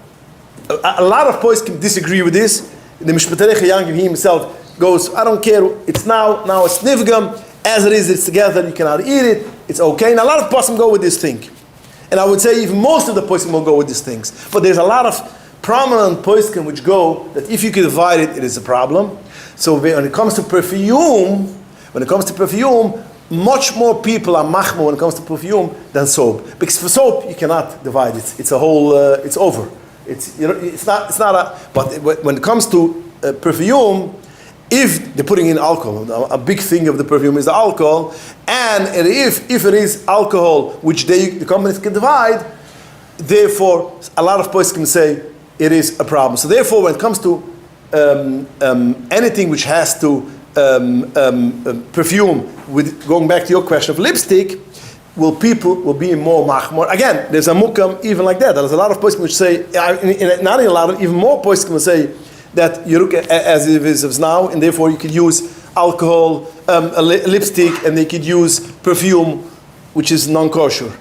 a lot of poskim disagree with this. The Mishpach Yankiv himself goes, I don't care, it's now it's nivgam, as it is, it's together, you cannot eat it, it's okay. And a lot of poskim go with this thing. And I would say even most of the poskim will go with these things. But there's a lot of prominent poskim which go that if you can divide it, it is a problem. So when it comes to perfume, much more people are machmo when it comes to perfume than soap. Because for soap you cannot divide it. It's a whole. It's over. It's not a. But when it comes to perfume, if they're putting in alcohol, a big thing of the perfume is the alcohol, and if it is alcohol which the companies can divide, therefore a lot of poskim can say it is a problem. So therefore, when it comes to anything which has to perfume, with going back to your question of lipstick, people will be more machmor. Again, there's a mukam even like that. There's a lot of poskim which say, not a lot, even more poskim will say that you look at as it is now, and therefore you could use alcohol, a lipstick, and they could use perfume, which is non-kosher,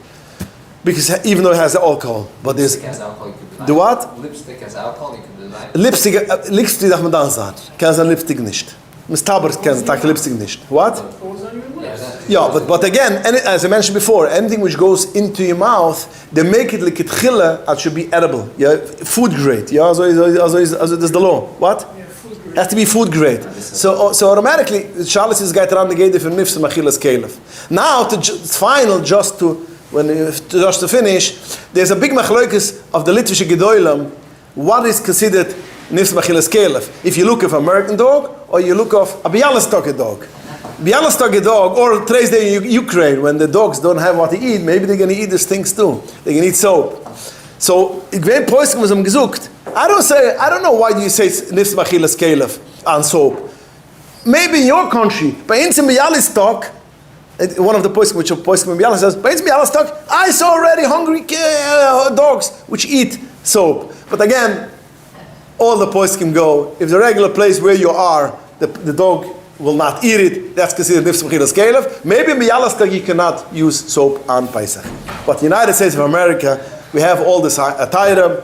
because even though it has alcohol, but there's lipstick has alcohol, you could deny. The what? Lipstick has alcohol, you could deny. Lipstick darf man dann sagen. Kann sein Lipstick nicht. Mistaber kann sein Lipstick nicht. What? Yeah, but again, as I mentioned before, anything which goes into your mouth, they make it like it should be edible. Yeah, food grade. Yeah, so that's the law. What? Yeah, food grade. It has to be food grade. So automatically, Charles is going to run the gate for nifs machilas kelef. Now, just to finish, there's a big machloikis of the Litvische Gedoilam. What is considered nifs machilas kelef? If you look at an American dog, or you look at a Bialystok dog. Bialystok dog, or today's day in Ukraine, when the dogs don't have what to eat, maybe they're going to eat these things too. They can eat soap. So, I don't know why do you say nifs machilas kelef on soap. Maybe in your country, but in Bialystok, one of the poskim, which a poskim in Bialystok says, but in Bialystok, I saw already hungry dogs which eat soap. But again, all the poskim go, if the regular place where you are, the dog will not eat it, that's considered nifs machilas kelef. Maybe in Bialystok you cannot use soap on Pesach. But in the United States of America, we have all this attire,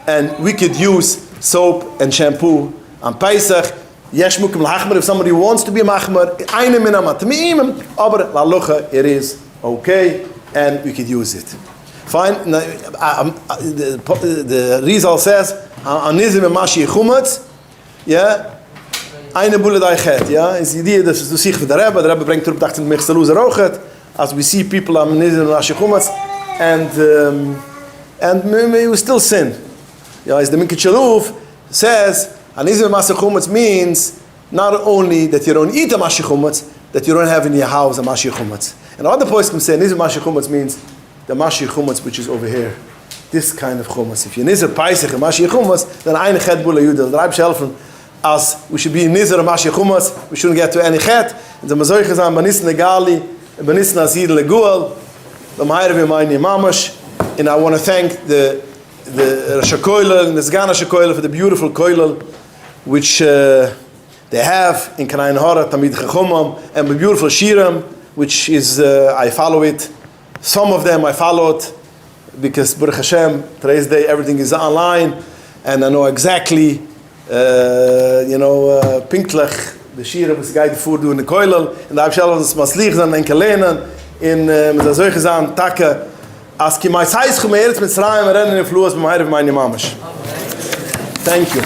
and we could use soap and shampoo on Pesach. Yesh mukim l'hachmer, if somebody wants to be a machmer, eine min amatmiim, aber la lucha, it is okay, and we could use it. Fine. The Rizal says, Anizim and Mashi Chumetz, yeah, eine Bulle Daichet, yeah, is the idea that to sich for the Rebbe bringt up dacht in Mechsaluza Rochet, as we see people on Anizim and Mashi Chumetz, and we still sin. Yeah, as the Minkit Shaluf says, Anizim and Mashi Chumetz means not only that you don't eat a Mashi Chumetz, that you don't have in your house a Mashi Chumetz. And other points can say Anizim Mashi Chumetz means the Mashi Chumetz which is over here. This kind of chumetz. If you're Nizar Pesach and Mashi chumetz, then eine chet bula yudel. The Rebbe helfen, as we should be Nizar and Mashi chumetz, we shouldn't get to any chet. And the Mazoich is on Banis Negali, Banis Nazir Leguel, the Ma'ariv Yemayni Mamash. And I want to thank the Rosh HaKoilel and the Sgan Rosh HaKoilel for the beautiful koilel which they have in Kanayin Hara, Tamid Chachomam, and the beautiful Shiram, which is, I follow it. Some of them I followed, because Baruch Hashem, today's day, everything is online, and I know exactly, Pinklech, the Shira was the guy before doing the koilel, and the Abshal was Maslich, and Enkelenen, in Mezazeuchezan, Taka, as ki mai Sais Chumeretz Mitzrayim, rennen in Fluas, B'mayrev Mamash. Thank you.